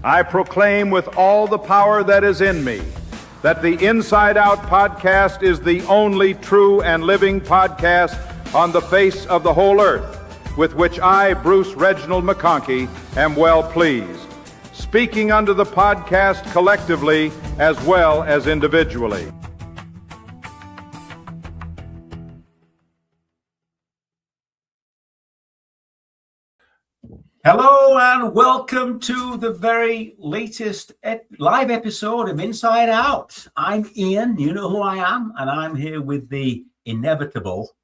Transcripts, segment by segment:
I proclaim with all the power that is in me that the Inside Out podcast is the only true and living podcast on the face of the whole earth, with which I, Bruce Reginald McConkie, am well pleased, speaking under the podcast collectively as well as individually. Hello and welcome to the very latest live episode of Inside Out. I'm Ian, you know who I am, and I'm here with the inevitable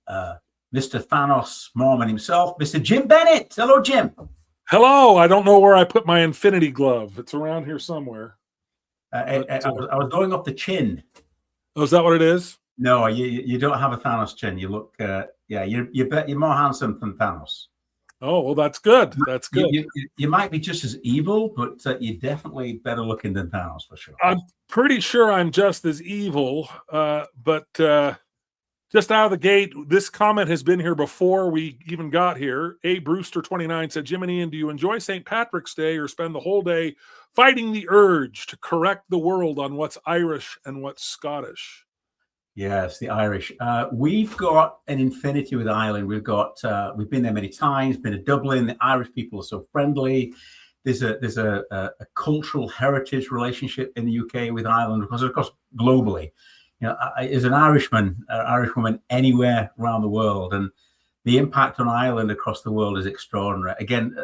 Mr. Thanos Mormon himself, Mr. Jim Bennett. Hello, Jim. Hello. I don't know where I put my infinity glove. It's around here somewhere. I was going off the chin. Oh, is that what it is? No, you don't have a Thanos chin. You look, you're more handsome than Thanos. Oh, well, that's good. That's good. You might be just as evil, but you're definitely better looking than Thanos for sure. I'm pretty sure I'm just as evil, but just out of the gate, this comment has been here before we even got here. A. Brewster29 said, Jim and Ian, do you enjoy St. Patrick's Day or spend the whole day fighting the urge to correct the world on what's Irish and what's Scottish? Yes, the Irish. We've got an infinity with Ireland. We've been there many times. Been to Dublin. The Irish people are so friendly. There's a cultural heritage relationship in the UK with Ireland, because of course globally, you know, as an Irishman, Irish woman anywhere around the world, and the impact on Ireland across the world is extraordinary. Again,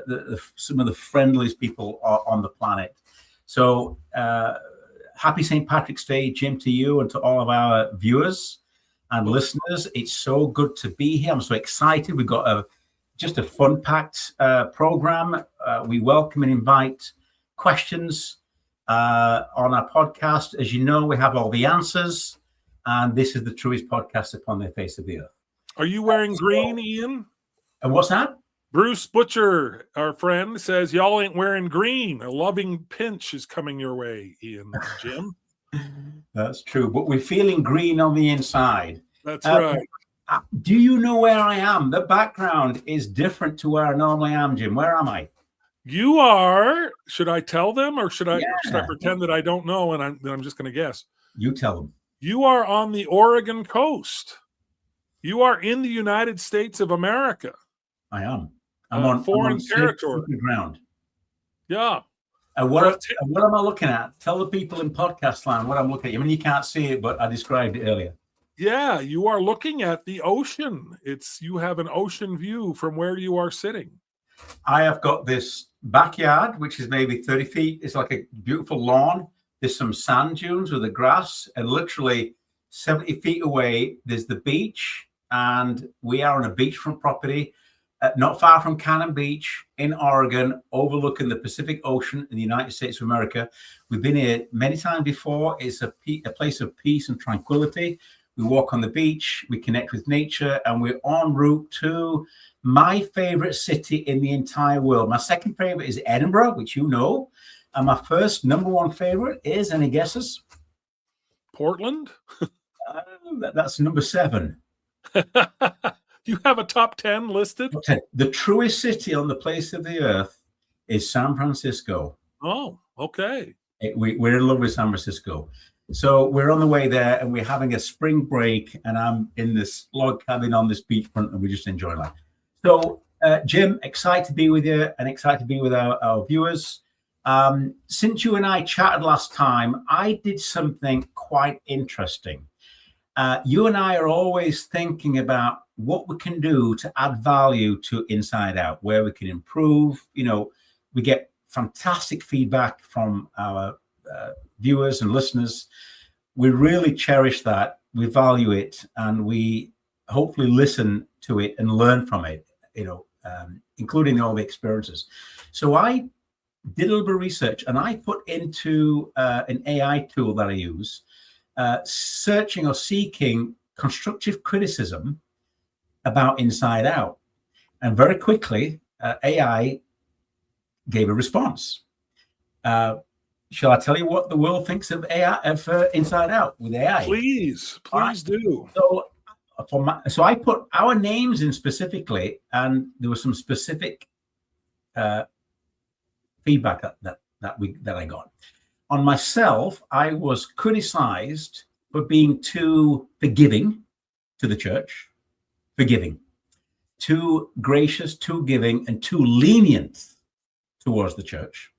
some of the friendliest people on the planet. So. Happy St. Patrick's Day, Jim, to you and to all of our viewers and listeners. It's so good to be here. I'm so excited. We've got just a fun-packed program. We welcome and invite questions on our podcast. As you know, we have all the answers, and this is the truest podcast upon the face of the earth. Are you wearing green, Ian? And what's that? Bruce Butcher, our friend, says, y'all ain't wearing green. A loving pinch is coming your way, Ian. Jim? That's true, but we're feeling green on the inside. That's right. Do you know where I am? The background is different to where I normally am, Jim. Where am I? You are, should I tell them, or should I pretend that I don't know and I'm just going to guess? You tell them. You are on the Oregon coast. You are in the United States of America. I am. I'm on foreign territory. Ground. Yeah. What am I looking at? Tell the people in podcast land what I'm looking at. I mean, you can't see it, but I described it earlier. Yeah, you are looking at the ocean. You have an ocean view from where you are sitting. I have got this backyard, which is maybe 30 feet. It's like a beautiful lawn. There's some sand dunes with the grass, and literally 70 feet away, there's the beach, and we are on a beachfront property. Not far from Cannon Beach in Oregon, overlooking the Pacific Ocean in the United States of America. We've been here many times before. It's a place of peace and tranquility. We walk on the beach, we connect with nature, and we're en route to my favorite city in the entire world. My second favorite is Edinburgh, which you know. And my first number one favorite is, any guesses? Portland? That's number 7. You have a top 10 listed? The truest city on the face of the earth is San Francisco. Oh, okay. We're in love with San Francisco. So we're on the way there, and we're having a spring break, and I'm in this log cabin on this beachfront, and we just enjoy life. So, Jim, excited to be with you and excited to be with our viewers. Since you and I chatted last time, I did something quite interesting. You and I are always thinking about what we can do to add value to Inside Out, where we can improve. You know, we get fantastic feedback from our viewers and listeners. We really cherish that. We value it, and we hopefully listen to it and learn from it, you know, including all the experiences. So I did a little bit of research, and I put into an AI tool that I use, searching or seeking constructive criticism about Inside Out. And very quickly, AI gave a response. Shall I tell you what the world thinks of AI, of Inside Out with AI? Please do. So I put our names in specifically, and there were some specific feedback that I got. On myself, I was criticized for being too forgiving to the church, too gracious, too giving, and too lenient towards the church.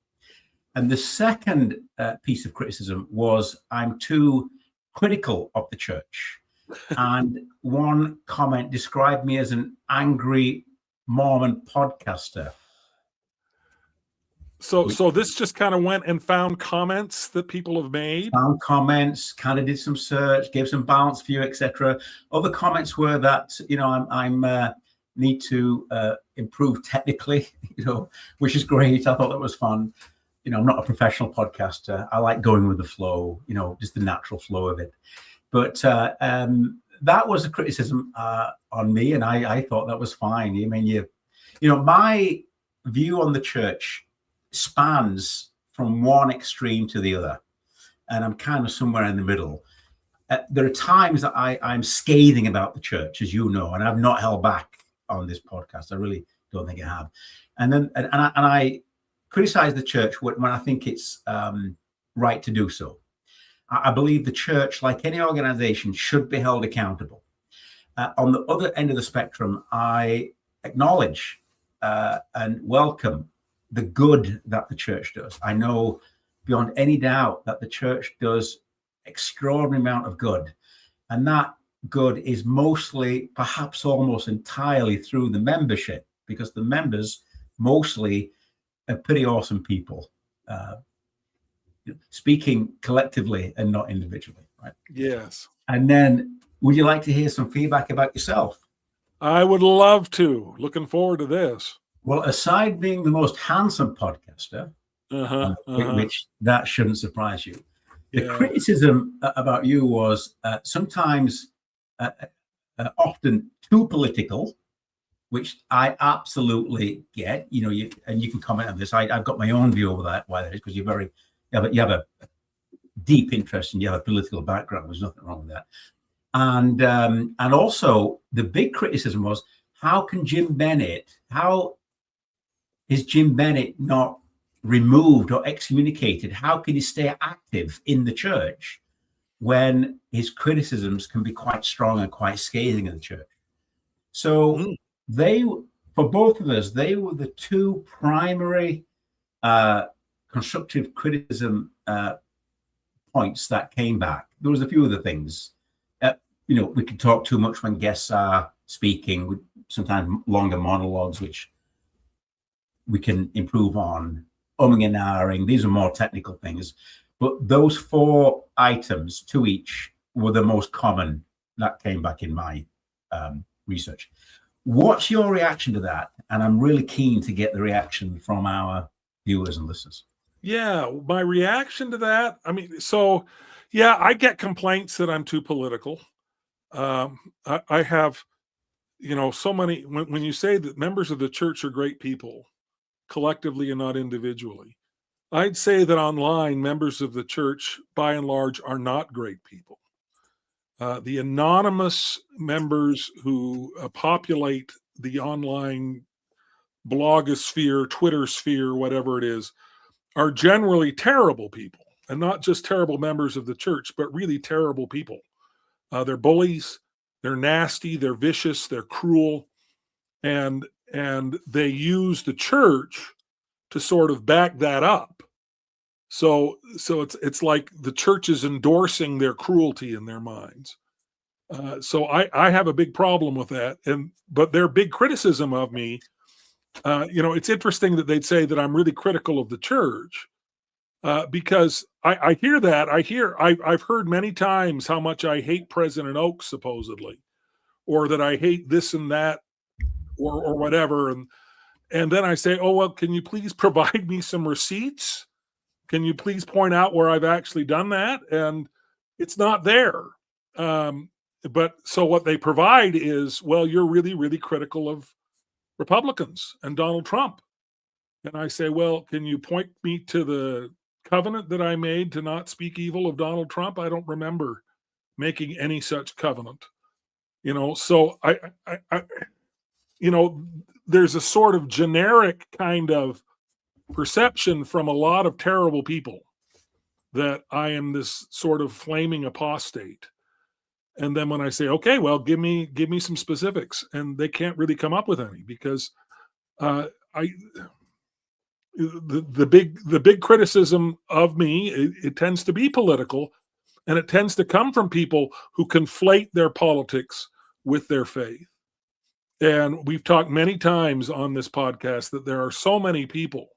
And the second piece of criticism was I'm too critical of the church. And one comment described me as an angry Mormon podcaster. So this just kind of went and found comments that people have made. Found comments, kind of did some search, gave some balanced view, etc. Other comments were that I'm need to improve technically, which is great. I thought that was fun. I'm not a professional podcaster. I like going with the flow, just the natural flow of it. But that was a criticism on me, and I thought that was fine. I mean, my view on the church spans from one extreme to the other, and I'm kind of somewhere in the middle. There are times that I'm scathing about the church, as you know, and I've not held back on this podcast. I really don't think I have. And I criticize the church when I think it's right to do so. I believe the church, like any organization, should be held accountable. On the other end of the spectrum, I acknowledge and welcome the good that the church does. I know beyond any doubt that the church does extraordinary amount of good. And that good is mostly, perhaps almost entirely through the membership, because the members mostly are pretty awesome people, speaking collectively and not individually, right? Yes. And then, would you like to hear some feedback about yourself? I would love to. Looking forward to this. Well, aside being the most handsome podcaster, which that shouldn't surprise you, the criticism about you was sometimes often too political, which I absolutely get. You can comment on this. I've got my own view over that, why that is, because you have a deep interest and you have a political background. There's nothing wrong with that. And also the big criticism was, how is Jim Bennett not removed or excommunicated? How can he stay active in the church when his criticisms can be quite strong and quite scathing of the church? So for both of us, they were the two primary constructive criticism points that came back. There was a few other things. We can talk too much when guests are speaking, sometimes longer monologues, which we can improve on. Umming and ahhing, these are more technical things. But those 4 items, 2 each, were the most common that came back in my research. What's your reaction to that? And I'm really keen to get the reaction from our viewers and listeners. Yeah, my reaction to that, I get complaints that I'm too political. I have, so many, when you say that members of the church are great people, collectively and not individually, I'd say that online members of the church, by and large, are not great people. The anonymous members who populate the online blogosphere, Twitter sphere, whatever it is, are generally terrible people, and not just terrible members of the church, but really terrible people. They're bullies, they're nasty, they're vicious, they're cruel, and they use the church to sort of back that up. So it's like the church is endorsing their cruelty in their minds. So I have a big problem with that. But their big criticism of me, it's interesting that they'd say that I'm really critical of the church, because I hear that. I've heard many times how much I hate President Oaks, supposedly, or that I hate this and that, or whatever. And then I say, oh, well, can you please provide me some receipts? Can you please point out where I've actually done that? And it's not there. But so what they provide is, well, you're really, really critical of Republicans and Donald Trump. And I say, well, can you point me to the covenant that I made to not speak evil of Donald Trump? I don't remember making any such covenant. So I there's a sort of generic kind of perception from a lot of terrible people that I am this sort of flaming apostate. And then when I say, okay, well, give me some specifics, and they can't really come up with any, because the big criticism of me, it tends to be political, and it tends to come from people who conflate their politics with their faith. And we've talked many times on this podcast that there are so many people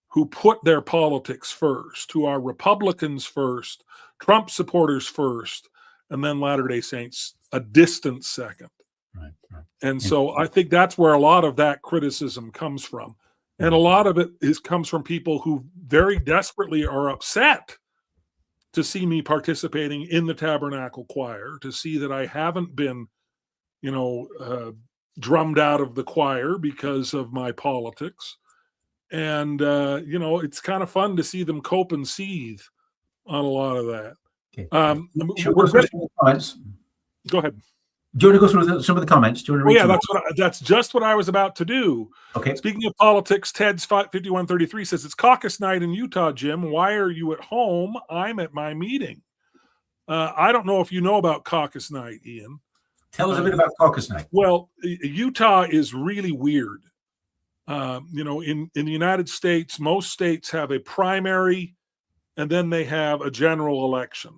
who put their politics first, who are Republicans first, Trump supporters first, and then Latter-day Saints a distant second. Right. And so I think that's where a lot of that criticism comes from. And a lot of it comes from people who very desperately are upset to see me participating in the Tabernacle Choir, to see that I haven't been, drummed out of the choir because of my politics. And, it's kind of fun to see them cope and seethe on a lot of that. Okay. Comments. Go ahead. Do you want to go through some of the comments? Do you want to read that's just what I was about to do. Okay. Speaking of politics, Ted's 5133 says, it's caucus night in Utah, Jim. Why are you at home? I'm at my meeting. I don't know if you know about caucus night, Ian. Tell us a bit about caucus night. Well, Utah is really weird. In the United States, most states have a primary, and then they have a general election.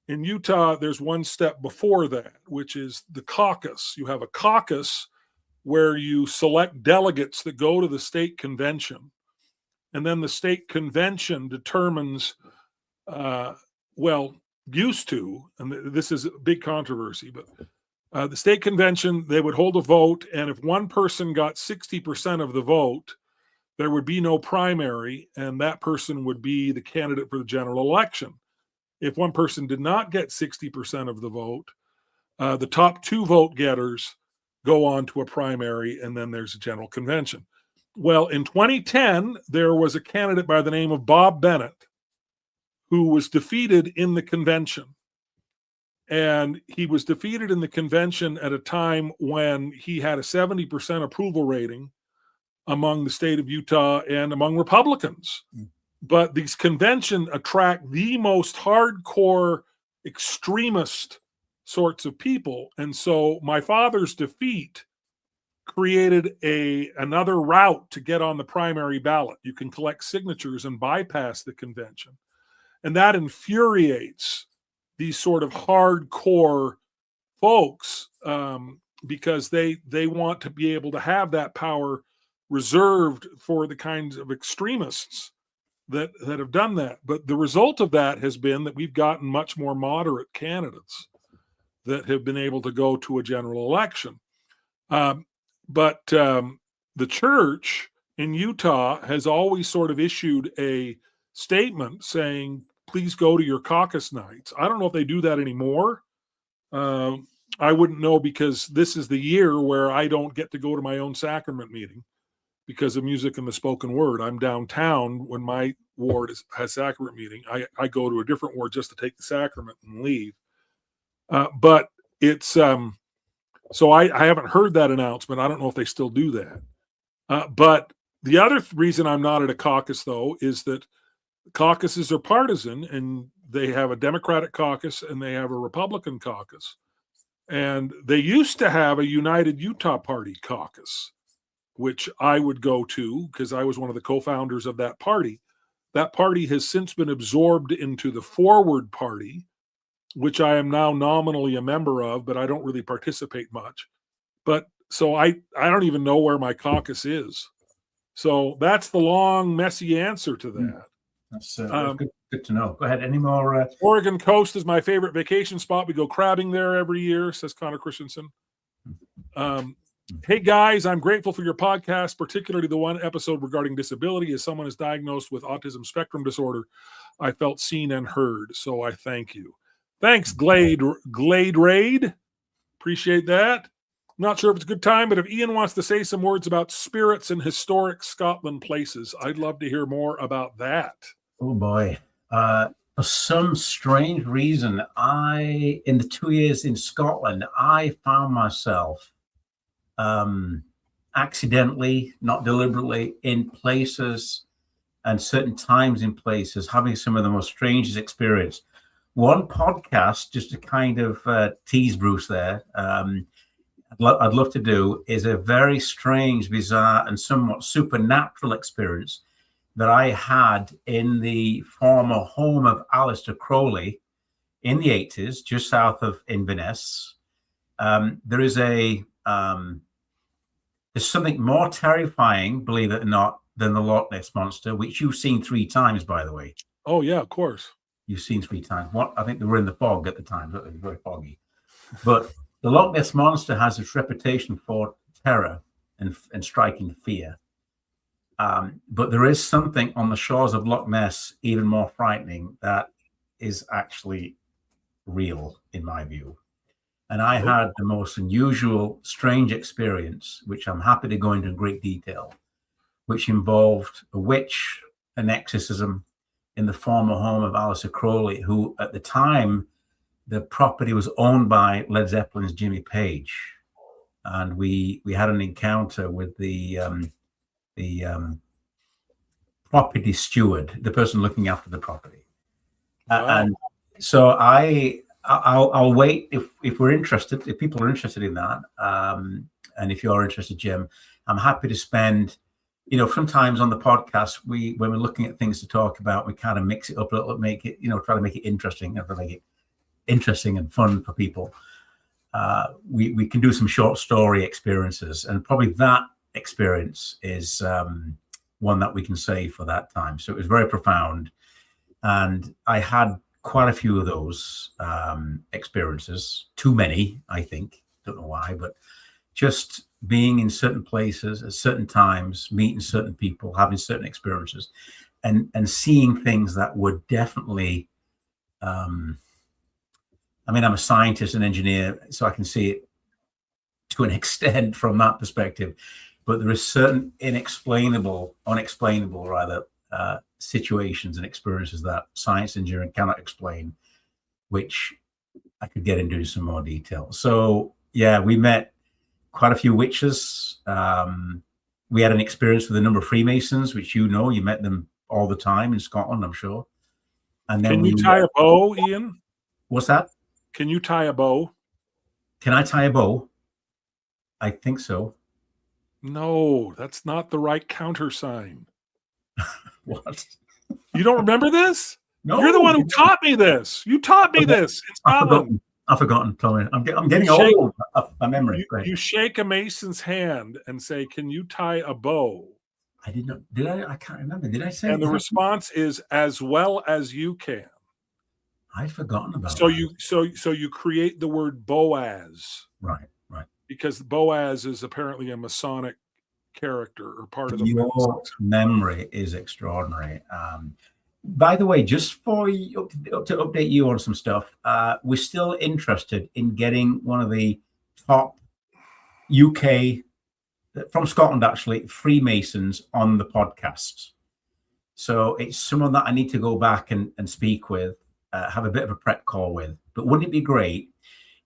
In Utah, there's one step before that, which is the caucus. You have a caucus where you select delegates that go to the state convention. And then the state convention determines, used to, and this is a big controversy, but the state convention, they would hold a vote, and if one person got 60% of the vote, there would be no primary, and that person would be the candidate for the general election. If one person did not get 60% of the vote, the top two vote getters go on to a primary, and then there's a general convention. Well, in 2010, there was a candidate by the name of Bob Bennett who was defeated in the convention. And he was defeated in the convention at a time when he had a 70% approval rating among the state of Utah and among Republicans. But these conventions attract the most hardcore extremist sorts of people. And so my father's defeat created another route to get on the primary ballot. You can collect signatures and bypass the convention. And that infuriates these sort of hardcore folks because they want to be able to have that power reserved for the kinds of extremists that have done that. But the result of that has been that we've gotten much more moderate candidates that have been able to go to a general election. But the church in Utah has always sort of issued a statement saying, please go to your caucus nights. I don't know if they do that anymore. I wouldn't know, because this is the year where I don't get to go to my own sacrament meeting because of music and the spoken word. I'm downtown when my ward has sacrament meeting. I go to a different ward just to take the sacrament and leave. But it's so I haven't heard that announcement. I don't know if they still do that. But the other reason I'm not at a caucus, though, is that caucuses are partisan, and they have a Democratic caucus and they have a Republican caucus. And they used to have a United Utah Party caucus, which I would go to because I was one of the co-founders of that party. That party has since been absorbed into the Forward Party, which I am now nominally a member of, but I don't really participate much. But so I don't even know where my caucus is. So that's the long, messy answer to that. That's good to know. Go ahead. Any more? Oregon Coast is my favorite vacation spot. We go crabbing there every year, says Connor Christensen. Hey, guys, I'm grateful for your podcast, particularly the one episode regarding disability. As someone is diagnosed with autism spectrum disorder, I felt seen and heard, so I thank you. Thanks, Glade Raid. Appreciate that. Not sure if it's a good time, but if Ian wants to say some words about spirits and historic Scotland places, I'd love to hear more about that. Oh, boy. For some strange reason, in the 2 years in Scotland, I found myself accidentally, not deliberately, in places and certain times in places, having some of the most strangest experience. One podcast, just to kind of tease Bruce there, I'd love to do, is a very strange, bizarre, and somewhat supernatural experience that I had in the former home of Aleister Crowley in the 80s, just south of Inverness. There is there's something more terrifying, believe it or not, than the Loch Ness Monster, which you've seen 3 times, by the way. Oh, yeah, of course. You've seen 3 times. I think they were in the fog at the time, but it was very foggy. But the Loch Ness Monster has its reputation for terror and striking fear. But there is something on the shores of Loch Ness even more frightening that is actually real, in my view. And I had the most unusual, strange experience, which I'm happy to go into in great detail, which involved a witch, an exorcism in the former home of Aleister Crowley, who at the time, the property was owned by Led Zeppelin's Jimmy Page. And we had an encounter with the property steward, the person looking after the property. Wow. And so I'll wait if we're interested, if people are interested in that. And if you're interested, Jim, I'm happy to spend, sometimes on the podcast, when we're looking at things to talk about, we kind of mix it up a little, make it, try to make it interesting, make it interesting and fun for people. We can do some short story experiences, and probably that experience is one that we can save for that time. So it was very profound, and I had quite a few of those experiences. Too many, I think. Don't know why, but just being in certain places at certain times, meeting certain people, having certain experiences, and seeing things that would definitely. I'm a scientist and engineer, so I can see it to an extent from that perspective. But there is certain unexplainable situations and experiences that science and engineering cannot explain, which I could get into some more detail. So, yeah, we met quite a few witches. We had an experience with a number of Freemasons, which you met them all the time in Scotland, I'm sure. And then Can you tie a bow, Ian? What's that? Can you tie a bow? Can I tie a bow? I think so. No, that's not the right countersign. What? You don't remember this? No. You're the one who taught me this. You taught me this in Scotland. I've forgotten. Tommy. I'm getting old. My memory. You shake a Mason's hand and say, "Can you tie a bow?" I did not. Did I? I can't remember. Did I say? And the response is, "As well as you can." I'd forgotten about that. So you create the word Boaz. Right. Because Boaz is apparently a Masonic character or part of the Your memory is extraordinary. By the way, just for you, to update you on some stuff, we're still interested in getting one of the top UK, from Scotland actually, Freemasons on the podcast. So it's someone that I need to go back and speak with, have a bit of a prep call with. But wouldn't it be great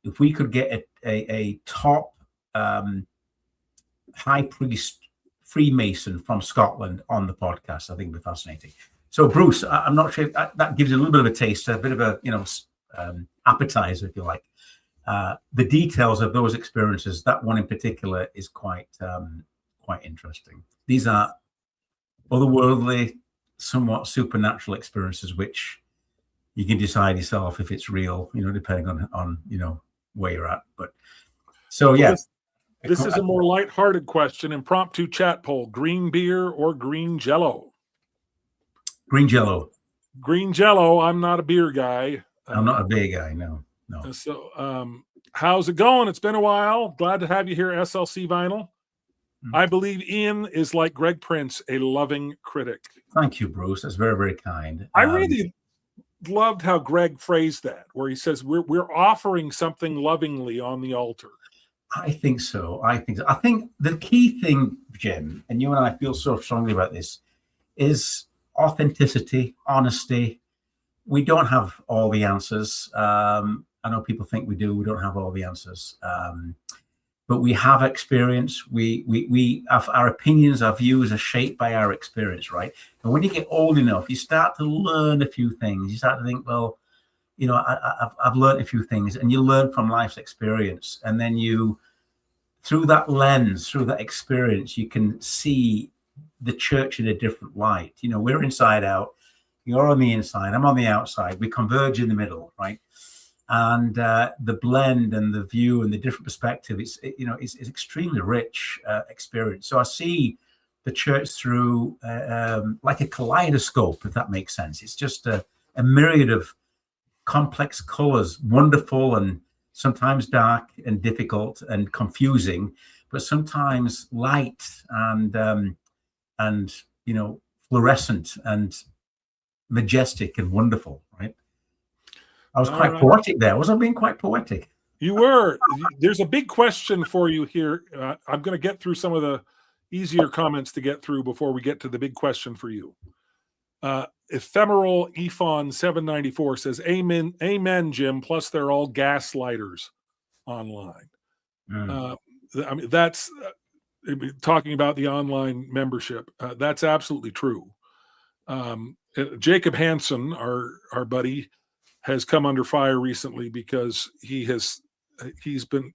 if we could get a top high priest Freemason from Scotland on the podcast? I think it'd be fascinating. So, Bruce, I'm not sure if that gives you a little bit of a taste, a bit of a appetizer, if you like. The details of those experiences, that one in particular, is quite interesting. These are otherworldly, somewhat supernatural experiences, which you can decide yourself if it's real, depending on where you're at. But so, yeah. This is a more lighthearted question. Impromptu chat poll: green beer or green Jello? Green Jello. Green Jello. I'm not a beer guy. I'm not a beer guy. No. So, how's it going? It's been a while. Glad to have you here, SLC Vinyl. I believe Ian is, like Greg Prince, a loving critic. Thank you, Bruce. That's very, very kind. I really loved how Greg phrased that, where he says we're offering something lovingly on the altar. I think so. I think the key thing, Jim, and you and I feel so strongly about this, is authenticity, honesty. We don't have all the answers. I know people think we do. We don't have all the answers. but we have experience. We have our opinions, our views are shaped by our experience, right? And when you get old enough, you start to learn a few things. You start to think, well, you know, I've learned a few things, and you learn from life's experience. And then you, through that lens, through that experience, you can see the church in a different light. You know, we're inside out. You're on the inside. I'm on the outside. We converge in the middle, right? And the blend and the view and the different perspective, it's extremely rich experience. So I see the church through like a kaleidoscope, if that makes sense. It's just a myriad of complex colors, wonderful and sometimes dark and difficult and confusing, but sometimes light and you know, fluorescent and majestic and wonderful, right? I was quite poetic there. Was I being quite poetic? You were. There's a big question for you here. I'm going to get through some of the easier comments to get through before we get to the big question for you. Ephemeral Ephon 794 says, "Amen, amen, Jim. Plus, they're all gaslighters online." I mean, that's talking about the online membership. That's absolutely true. Jacob Hansen, our buddy, has come under fire recently because he's been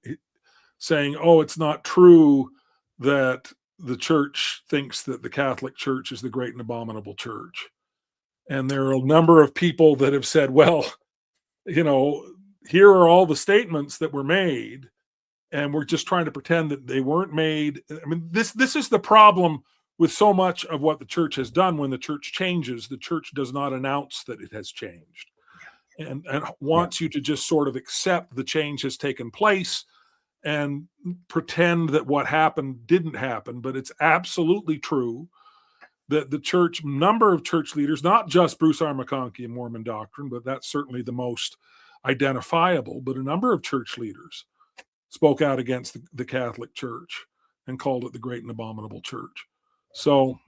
saying, "Oh, it's not true that the church thinks that the Catholic Church is the great and abominable church." And there are a number of people that have said, "Well, you know, here are all the statements that were made, and we're just trying to pretend that they weren't made." I mean, this is the problem with so much of what the church has done. When the church changes, the church does not announce that it has changed, and wants you to just sort of accept the change has taken place and pretend that what happened didn't happen. But it's absolutely true that the church, number of church leaders, not just Bruce R. McConkie and Mormon Doctrine, but that's certainly the most identifiable, but a number of church leaders spoke out against the Catholic Church and called it the great and abominable church. So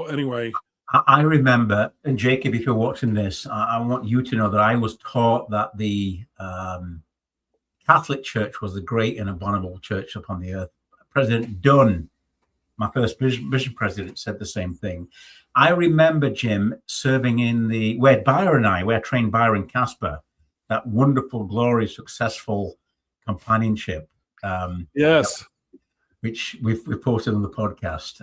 anyway. I remember, and Jacob, if you're watching this, I want you to know that I was taught that the Catholic Church was the great and abominable church upon the earth. President Dunn, my first mission president, said the same thing. I remember, Jim, serving in where I trained Byron Casper, that wonderful, glorious, successful companionship. Yes. Which we've posted on the podcast.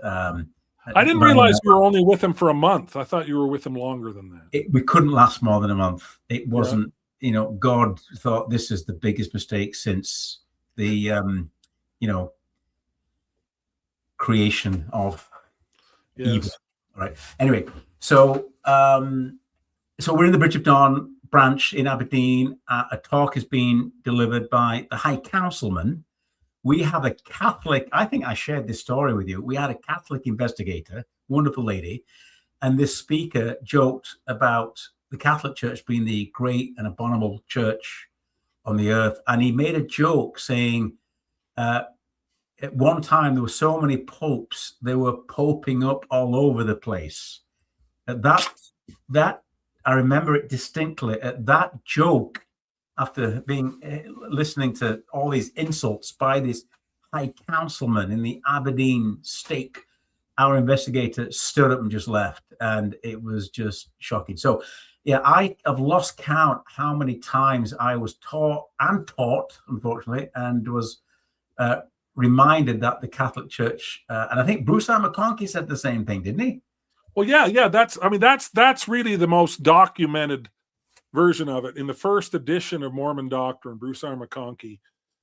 I didn't realize you were only with him for a month. I thought you were with him longer than that. We couldn't last more than a month. It wasn't, you know, God thought this is the biggest mistake since the, you know, creation of evil. Right. Anyway, so we're in the Bridge of Dawn branch in Aberdeen. A talk has been delivered by the High Councilman. We have a Catholic, I think I shared this story with you. We had a Catholic investigator, wonderful lady, and this speaker joked about the Catholic Church being the great and abominable church on the earth. And he made a joke saying, at one time there were so many popes, they were poping up all over the place. That I remember it distinctly. At that joke, after listening to all these insults by this High Councilman in the Aberdeen stake, our investigator stood up and just left, and it was just shocking. So, yeah, I have lost count how many times I was taught, unfortunately, and was reminded that the Catholic Church, and I think Bruce R. McConkie said the same thing, didn't he? Well, yeah, that's really the most documented version of it. In the first edition of Mormon Doctrine, Bruce R. McConkie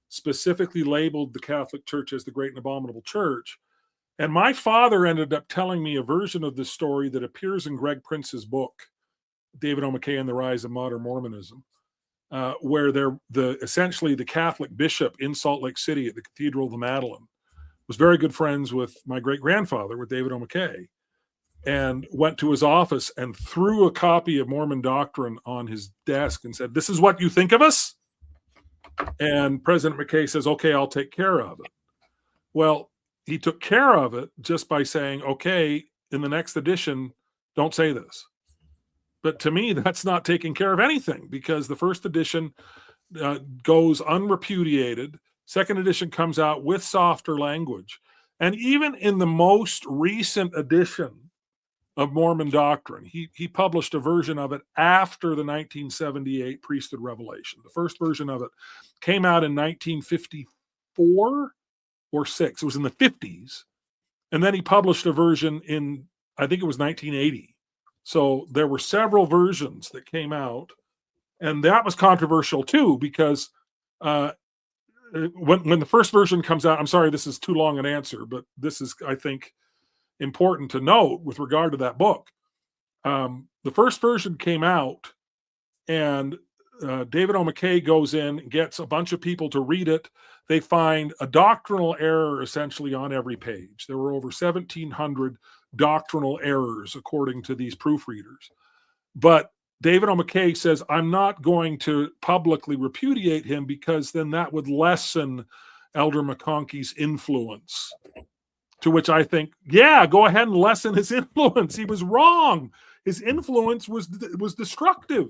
specifically labeled the Catholic Church as the great and abominable church. And my father ended up telling me a version of this story that appears in Greg Prince's book, David O. McKay and the Rise of Modern Mormonism, where essentially the Catholic bishop in Salt Lake City at the Cathedral of the Madeleine was very good friends with my great-grandfather, with David O. McKay, and went to his office and threw a copy of Mormon Doctrine on his desk and said, "This is what you think of us?" And President McKay says, "Okay, I'll take care of it." Well, he took care of it just by saying, "Okay, in the next edition, don't say this." But to me, that's not taking care of anything, because the first edition goes unrepudiated. Second edition comes out with softer language. And even in the most recent edition of Mormon Doctrine, he published a version of it after the 1978 priesthood revelation. The first version of it came out in 1954 or 6. It was in the 50s. And then he published a version in, I think it was 1980. So there were several versions that came out. And that was controversial too, because when the first version comes out, I'm sorry, this is too long an answer, but this is, I think, important to note with regard to that book. The first version came out, and David O. McKay goes in, gets a bunch of people to read it. They find a doctrinal error essentially on every page. There were over 1,700 doctrinal errors, according to these proofreaders. But David O. McKay says, I'm not going to publicly repudiate him because then that would lessen Elder McConkey's influence. To which I think, yeah, go ahead and lessen his influence. He was wrong. His influence was destructive.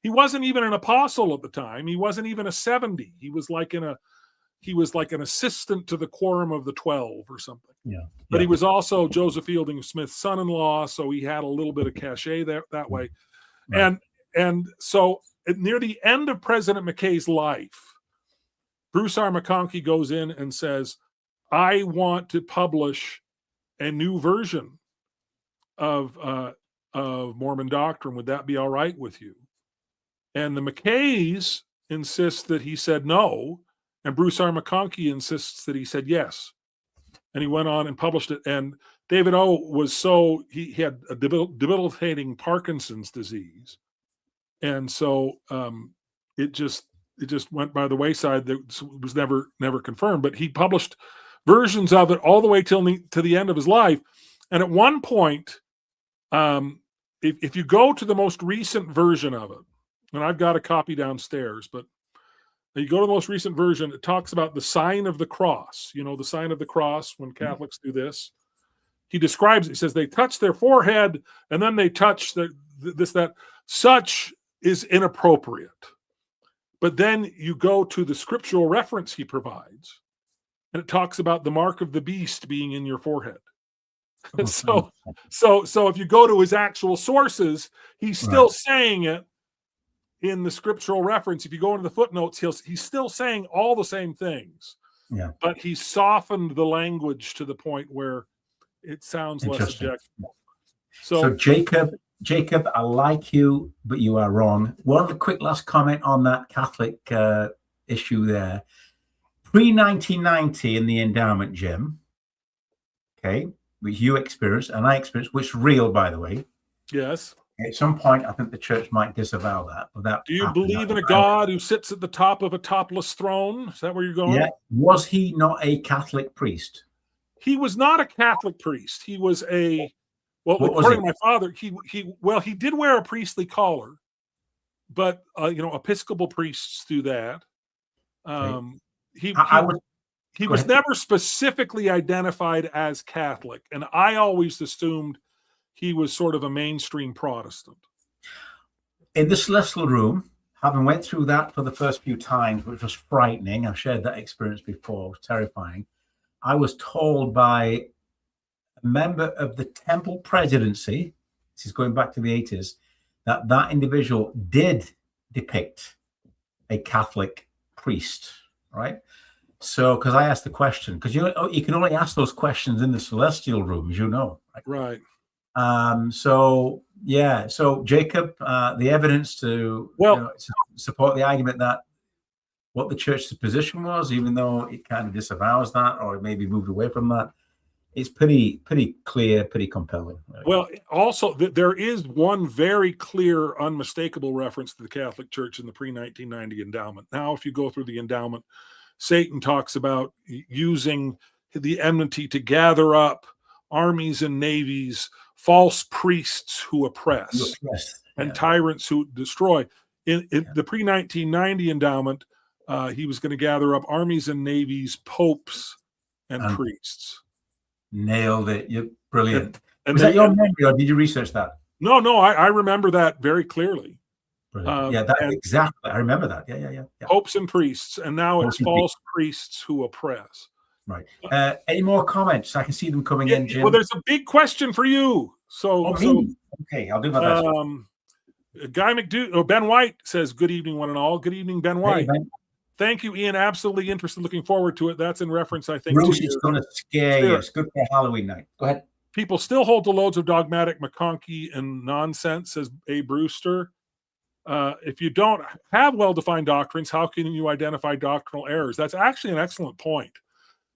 He wasn't even an apostle at the time. He wasn't even a 70. He was like an assistant to the Quorum of the 12 or something. Yeah. But he was also Joseph Fielding Smith's son-in-law, so he had a little bit of cachet that way. Right. And so near the end of President McKay's life, Bruce R. McConkie goes in and says, I want to publish a new version of Mormon Doctrine. Would that be all right with you? And the McKays insist that he said no, and Bruce R. McConkie insists that he said yes. And he went on and published it. And David O. was he had a debilitating Parkinson's disease. And so it just went by the wayside. That was never confirmed. But he published versions of it all the way to the end of his life. And at one point, if you go to the most recent version of it, and I've got a copy downstairs, but you go to the most recent version, it talks about the sign of the cross. You know, the sign of the cross when Catholics do this. He describes it. He says they touch their forehead and then they touch that. Such is inappropriate. But then you go to the scriptural reference he provides, and it talks about the mark of the beast being in your forehead. So if you go to his actual sources, he's still saying it in the scriptural reference. If you go into the footnotes, he's still saying all the same things. Yeah. But he's softened the language to the point where it sounds less objective. So Jacob, I like you, but you are wrong. One quick last comment on that Catholic issue there. Pre-1990 in the endowment, Jim, okay, which you experienced and I experienced, which is real, by the way. Yes. At some point, I think the church might disavow that. Do you believe in a God who sits at the top of a topless throne? Is that where you're going? Yeah. Was he not a Catholic priest? He was not a Catholic priest. He was according to my father, he did wear a priestly collar, but Episcopal priests do that. He was never specifically identified as Catholic, and I always assumed he was sort of a mainstream Protestant. In the celestial room, having went through that for the first few times, which was frightening, I've shared that experience before, it was terrifying. I was told by a member of the temple presidency, this is going back to the 80s, that individual did depict a Catholic priest, right? So, because I asked the question, because you can only ask those questions in the celestial room, as you know. Right. So Jacob, the evidence to support the argument that what the church's position was, even though it kind of disavows that or maybe moved away from that, it's pretty clear, pretty compelling. Really. Well, also there is one very clear, unmistakable reference to the Catholic Church in the pre-1990 endowment. Now, if you go through the endowment, Satan talks about using the enmity to gather up armies and navies, false priests who oppress, and tyrants who destroy. In the pre-1990 endowment, he was going to gather up armies and navies, popes, and priests. Nailed it. You're brilliant. Was that your memory, or did you research that? No, I remember that very clearly. Yeah, that exactly. I remember that. Yeah. Popes and priests, and now it's Popes and false priests who oppress. Right. Any more comments? I can see them coming in, Jim. Well, there's a big question for you. Okay, I'll do my best. Guy Ben White says, "Good evening, one and all." Good evening, Ben White. Hey, Ben. Thank you, Ian. Absolutely interested. Looking forward to it. That's in reference, I think, Bruce, to it's going to scare you. It's good for Halloween night. Go ahead. People still hold to loads of dogmatic McConkie and nonsense, says A. Brewster. If you don't have well-defined doctrines, how can you identify doctrinal errors? That's actually an excellent point,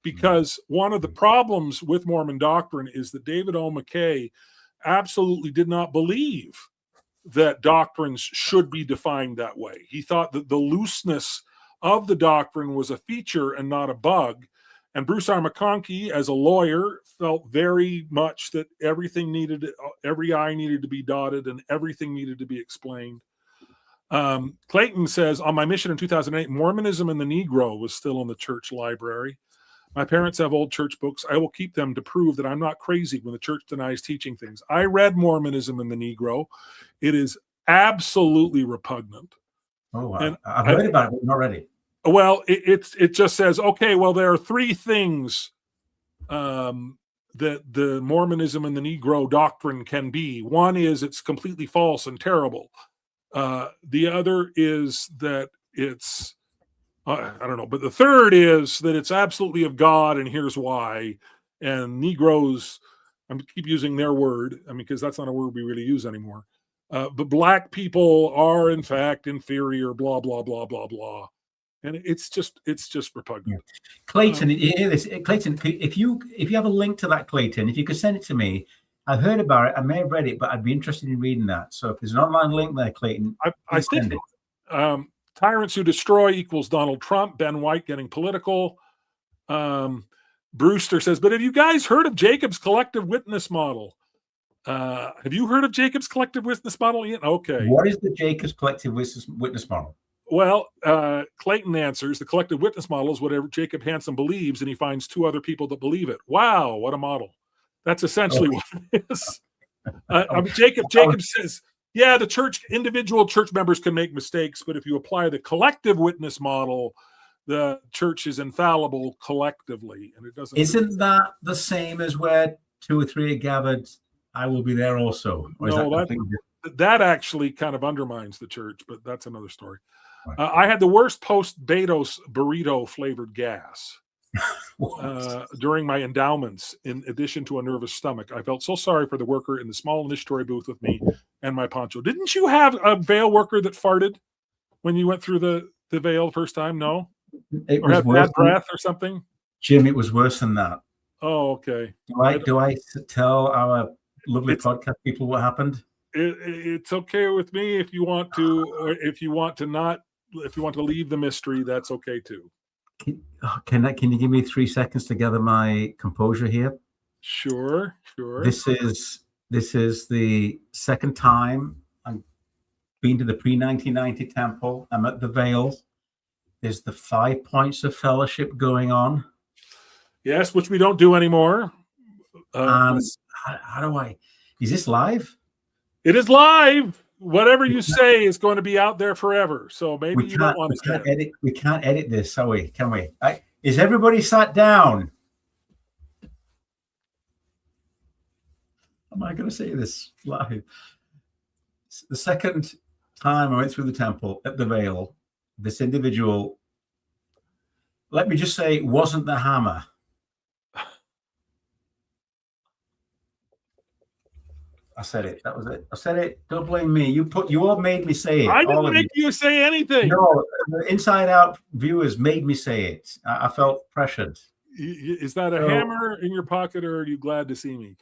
because one of the problems with Mormon doctrine is that David O. McKay absolutely did not believe that doctrines should be defined that way. He thought that the looseness of the doctrine was a feature and not a bug. And Bruce R. McConkie, as a lawyer, felt very much that every I needed to be dotted and everything needed to be explained. Clayton says, on my mission in 2008, Mormonism and the Negro was still in the church library. My parents have old church books. I will keep them to prove that I'm not crazy when the church denies teaching things. I read Mormonism and the Negro. It is absolutely repugnant. Oh, wow. I've heard about it, but not ready. Well, it just says, okay, well, there are three things that the Mormonism and the Negro doctrine can be. One is it's completely false and terrible. The other is that it's, I don't know, but the third is that it's absolutely of God, and here's why. And Negroes, I keep using their word, because that's not a word we really use anymore. But black people are in fact inferior, blah, blah, blah, blah, blah. And it's just repugnant. Yeah. Clayton, you hear this? Clayton, if you have a link to that, Clayton, if you could send it to me. I've heard about it. I may have read it, but I'd be interested in reading that. So if there's an online link there, Clayton, I think tyrants who destroy equals Donald Trump. Ben White getting political. Brewster says, but have you guys heard of Jacob's collective witness model? Have you heard of Jacob's collective witness model, Ian? Okay. What is the Jacob's collective witness model? Well, Clayton answers, the collective witness model is whatever Jacob Hansen believes, and he finds two other people that believe it. Wow, what a model. That's essentially what it is. Jacob says, yeah, the individual church members can make mistakes, but if you apply the collective witness model, the church is infallible collectively, and it doesn't. Isn't that the same as where 2 or 3 are gathered? I will be there also. No, that actually kind of undermines the church, but that's another story. Right. I had the worst post-Betos burrito flavored gas during my endowments, in addition to a nervous stomach. I felt so sorry for the worker in the small initiatory booth with me and my poncho. Didn't you have a veil worker that farted when you went through the veil the first time? No? Or had bad breath or something? Jim, it was worse than that. Oh, okay. Do I tell our lovely podcast people what happened? It's okay with me if you want to, or if you want to leave the mystery, that's okay too. Can you give me 3 seconds to gather my composure here? Sure. This is the second time I've been to the pre-1990 temple. I'm at the veil. There's the 5 points of fellowship going on. Yes, which we don't do anymore. How do I? Is this live? It is live. Whatever you say is going to be out there forever. So maybe you don't want to. We can't edit this, are we? Can we? Is everybody sat down? Am I going to say this live? The second time I went through the temple at the veil, this individual, let me just say, wasn't the hammer. I said it. That was it. I said it. Don't blame me. You all made me say it. I didn't make you say anything. No, the inside out viewers made me say it. I felt pressured. Is that a hammer in your pocket, or are you glad to see me?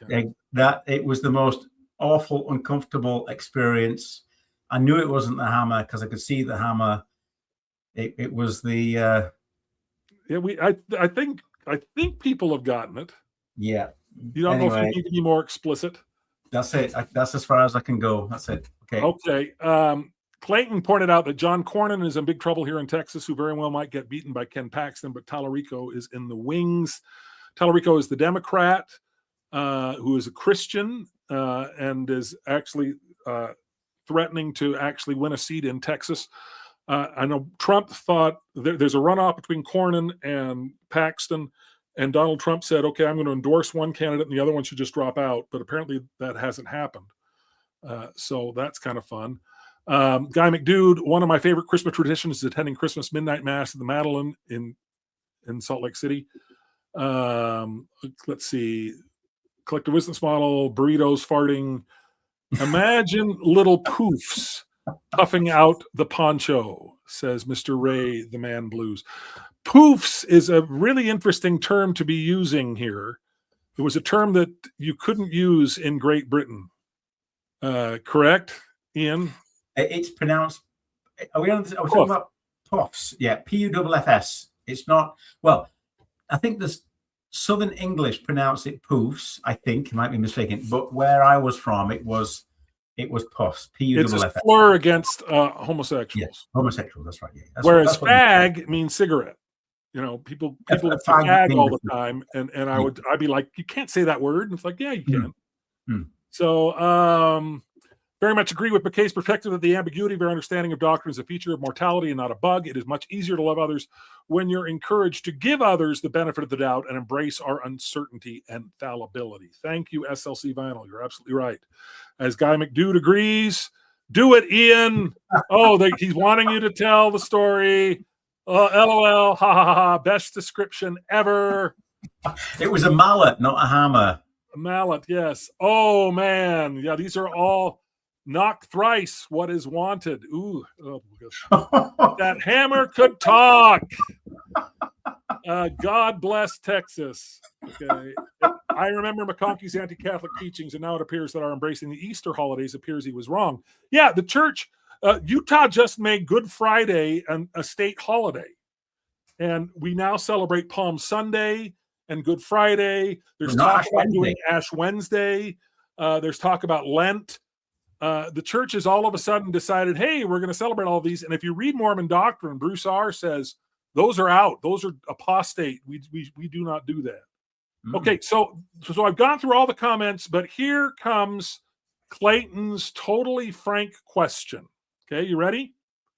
It was the most awful, uncomfortable experience. I knew it wasn't the hammer because I could see the hammer. It was the. I think people have gotten it. Yeah. You don't know if you need to be more explicit. That's it. That's as far as I can go. That's it. Okay. Clayton pointed out that John Cornyn is in big trouble here in Texas, who very well might get beaten by Ken Paxton, but Tallarico is in the wings. Tallarico is the Democrat who is a Christian and is actually threatening to actually win a seat in Texas. I know Trump thought there's a runoff between Cornyn and Paxton, and Donald Trump said, okay, I'm going to endorse one candidate and the other one should just drop out. But apparently that hasn't happened. So that's kind of fun. Guy McDude, one of my favorite Christmas traditions is attending Christmas midnight mass at the Madeleine in Salt Lake City. Let's see. Collective wisdom model, burritos, farting. Imagine little poofs puffing out the poncho, says Mr. Ray, the man blues. Poofs is a really interesting term to be using here. It was a term that you couldn't use in Great Britain. Correct, Ian? It's pronounced. Are we talking about puffs? Yeah, Puffs. It's not. Well, I think the Southern English pronounce it poofs. I think I might be mistaken, but where I was from, it was puffs. It's a slur against homosexuals. Yes, homosexuals. That's right. Yeah. Whereas fag means cigarette. You know, people fag all the time, and I'd be like, you can't say that word. And it's like, yeah, you can. So very much agree with McKay's perspective that the ambiguity of our understanding of doctrine is a feature of mortality and not a bug. It is much easier to love others when you're encouraged to give others the benefit of the doubt and embrace our uncertainty and fallibility. Thank you, SLC Vinyl. You're absolutely right. As Guy McDude agrees, do it, Ian. He's wanting you to tell the story. LOL, ha ha ha, best description ever. It was a mallet, not a hammer. A mallet, yes. Oh, man. Yeah, these are all knock thrice what is wanted. Ooh, that hammer could talk. God bless Texas. Okay. I remember McConkey's anti-Catholic teachings, and now it appears that our embracing the Easter holidays appears he was wrong. Yeah, the church, Utah just made Good Friday a state holiday. And we now celebrate Palm Sunday and Good Friday. There's talk about doing Ash Wednesday. There's talk about Lent. The church has all of a sudden decided, hey, we're going to celebrate all of these. And if you read Mormon doctrine, Bruce R. says, those are out. Those are apostate. We do not do that. Okay, so I've gone through all the comments, but here comes Clayton's totally frank question. Okay, you ready?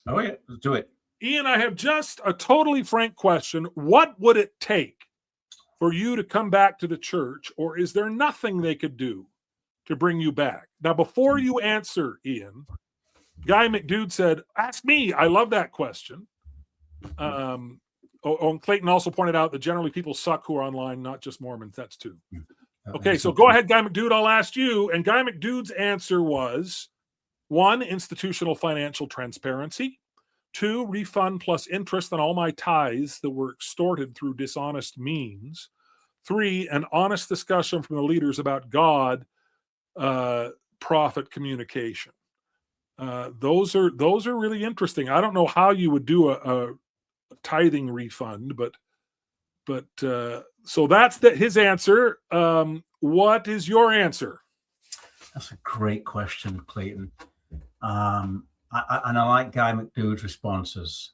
Oh, yeah, let's do it. Ian, I have just a totally frank question. What would it take for you to come back to the church, or is there nothing they could do to bring you back? Now, before you answer, Ian, Guy McDude said, ask me. I love that question. And Clayton also pointed out that generally people suck who are online, not just Mormons. That's two. Okay, so go ahead, Guy McDude. I'll ask you. And Guy McDude's answer was 1, institutional financial transparency. 2, refund plus interest on all my tithes that were extorted through dishonest means. 3, an honest discussion from the leaders about God, profit communication. Those are really interesting. I don't know how you would do a tithing refund, but so that's his answer. What is your answer? That's a great question, Clayton. And I like Guy McDude's responses.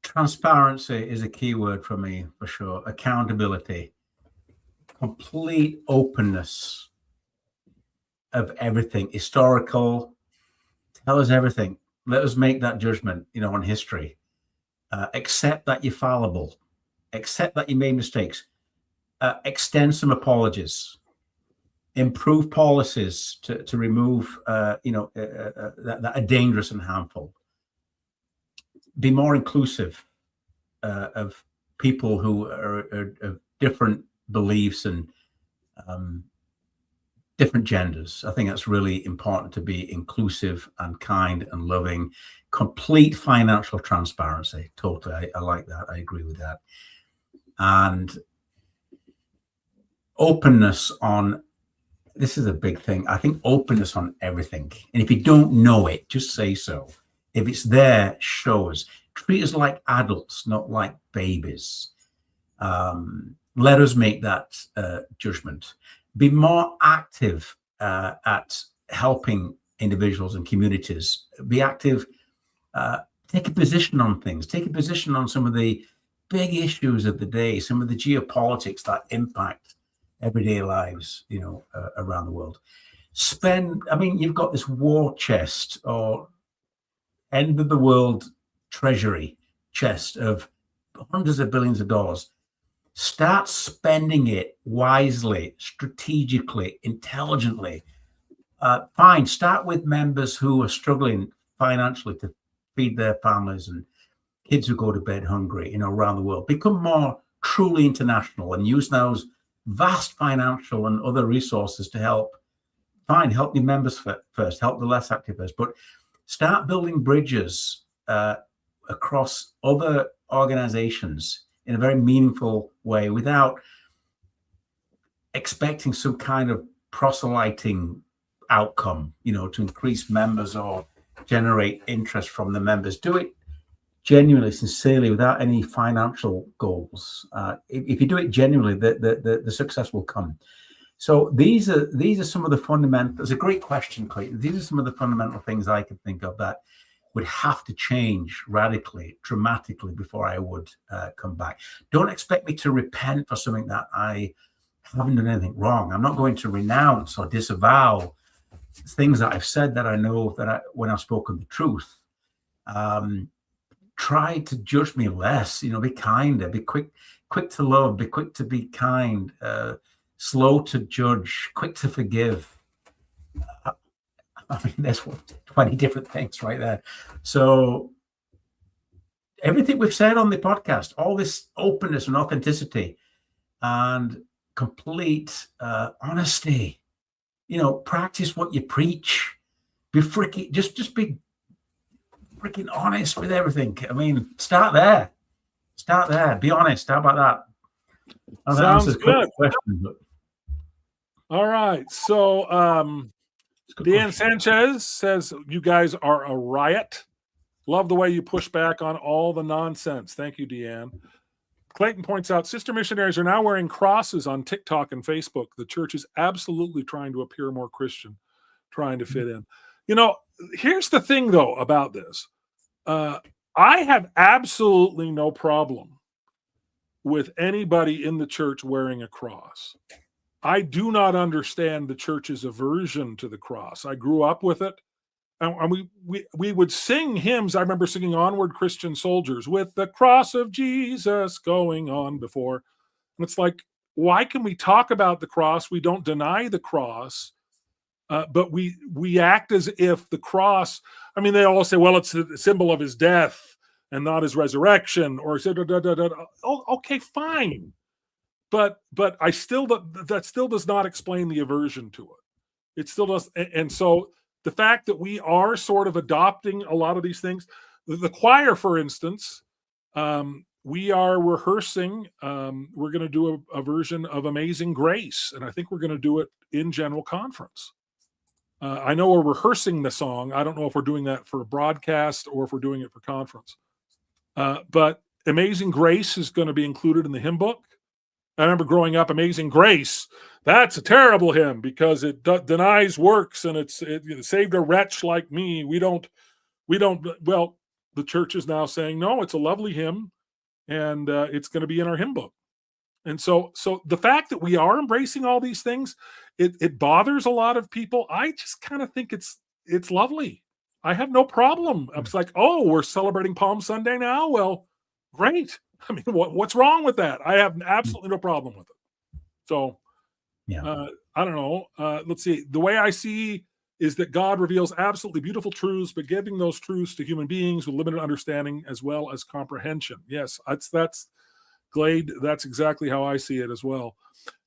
Transparency is a key word for me, for sure. Accountability, complete openness of everything, historical. Tell us everything. Let us make that judgment, on history. Accept that you're fallible. Accept that you made mistakes. Extend some apologies. Improve policies to remove, that are dangerous and harmful. Be more inclusive of people who are of different beliefs and different genders. I think that's really important, to be inclusive and kind and loving. Complete financial transparency. Totally. I like that. I agree with that. And openness on, this is a big thing. I think openness on everything. And if you don't know it, just say so. If it's there, show us. Treat us like adults, not like babies. Let us make that judgment. Be more active at helping individuals and communities. Be active. Take a position on things. Take a position on some of the big issues of the day, some of the geopolitics that impact everyday lives, around the world. You've got this war chest or end of the world treasury chest of hundreds of billions of dollars. Start spending it wisely, strategically, intelligently. Fine, start with members who are struggling financially to feed their families and kids who go to bed hungry, around the world. Become more truly international and use those vast financial and other resources to help your members first, help the less active first, but start building bridges across other organizations in a very meaningful way without expecting some kind of proselyting outcome, to increase members or generate interest from the members. Do it genuinely, sincerely, without any financial goals. If you do it genuinely, the success will come. So these are some of the fundamental. It's a great question, Clayton. These are some of the fundamental things I can think of that would have to change radically, dramatically before I would come back. Don't expect me to repent for something that I haven't done anything wrong. I'm not going to renounce or disavow things that I've said that I know when I've spoken the truth. Try to judge me less, be kinder, be quick to love, be quick to be kind, slow to judge, quick to forgive. There's 20 different things right there. So everything we've said on the podcast, all this openness and authenticity and complete honesty, practice what you preach. Be freaking, just be freaking honest with everything. Start there. Be honest. How about that? Sounds good. All right. So Deanne Sanchez says, you guys are a riot. Love the way you push back on all the nonsense. Thank you, Deanne. Clayton points out, sister missionaries are now wearing crosses on TikTok and Facebook. The church is absolutely trying to appear more Christian, trying to fit in. Here's the thing, though, about this. I have absolutely no problem with anybody in the church wearing a cross. I do not understand the church's aversion to the cross. I grew up with it. And we would sing hymns. I remember singing Onward Christian Soldiers with the cross of Jesus going on before. And it's like, why can we talk about the cross? We don't deny the cross, but we act as if the cross, they all say, well, it's the symbol of his death and not his resurrection, or oh, okay, fine. But I still, that still does not explain the aversion to it. It still does. And so the fact that we are sort of adopting a lot of these things, the choir, for instance, we are rehearsing. We're going to do a version of Amazing Grace, and I think we're going to do it in General Conference. I know we're rehearsing the song. I don't know if we're doing that for a broadcast or if we're doing it for conference. But Amazing Grace is going to be included in the hymn book. I remember growing up, Amazing Grace, that's a terrible hymn because it denies works and it saved a wretch like me. We don't, well, the church is now saying, no, it's a lovely hymn and it's going to be in our hymn book. And so the fact that we are embracing all these things, it bothers a lot of people. I just kind of think it's lovely. I have no problem. It's like, oh, we're celebrating Palm Sunday now? Well, great. What's wrong with that? I have absolutely no problem with it. So, yeah. I don't know. Let's see. The way I see is that God reveals absolutely beautiful truths, but giving those truths to human beings with limited understanding as well as comprehension. Yes, that's Glade. That's exactly how I see it as well.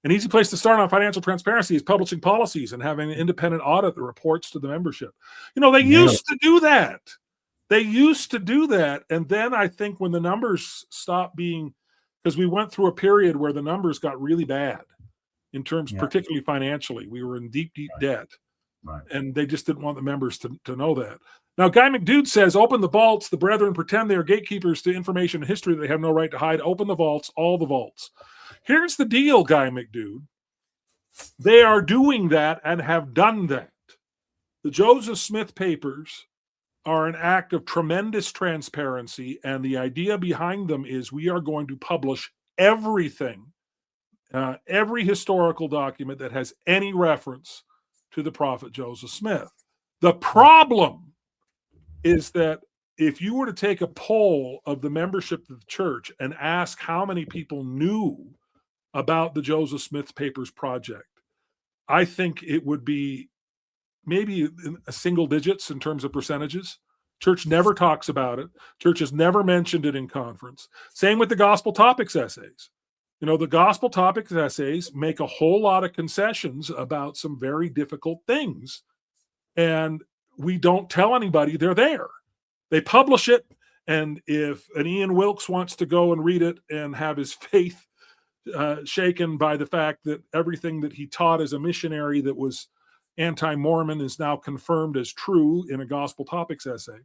An easy place to start on financial transparency is publishing policies and having an independent audit that reports to the membership. They used to do that. They used to do that. And then I think when the numbers stopped being, because we went through a period where the numbers got really bad in terms, particularly financially. We were in deep debt. Right. And they just didn't want the members to know that. Now, Guy McDude says, open the vaults. The brethren pretend they are gatekeepers to information and history that they have no right to hide. Open the vaults, all the vaults. Here's the deal, Guy McDude. They are doing that and have done that. The Joseph Smith papers are an act of tremendous transparency, and the idea behind them is we are going to publish everything every historical document that has any reference to the prophet Joseph Smith. The problem is that if you were to take a poll of the membership of the church and ask how many people knew about the Joseph Smith Papers project, I think it would be maybe in single digits in terms of percentages. Church never talks about it. Church has never mentioned it in conference. Same with the gospel topics essays. You know, the gospel topics essays make a whole lot of concessions about some very difficult things. And we don't tell anybody they're there. They publish it. And if an Ian Wilkes wants to go and read it and have his faith shaken by the fact that everything that he taught as a missionary that was anti-Mormon is now confirmed as true in a gospel topics essay,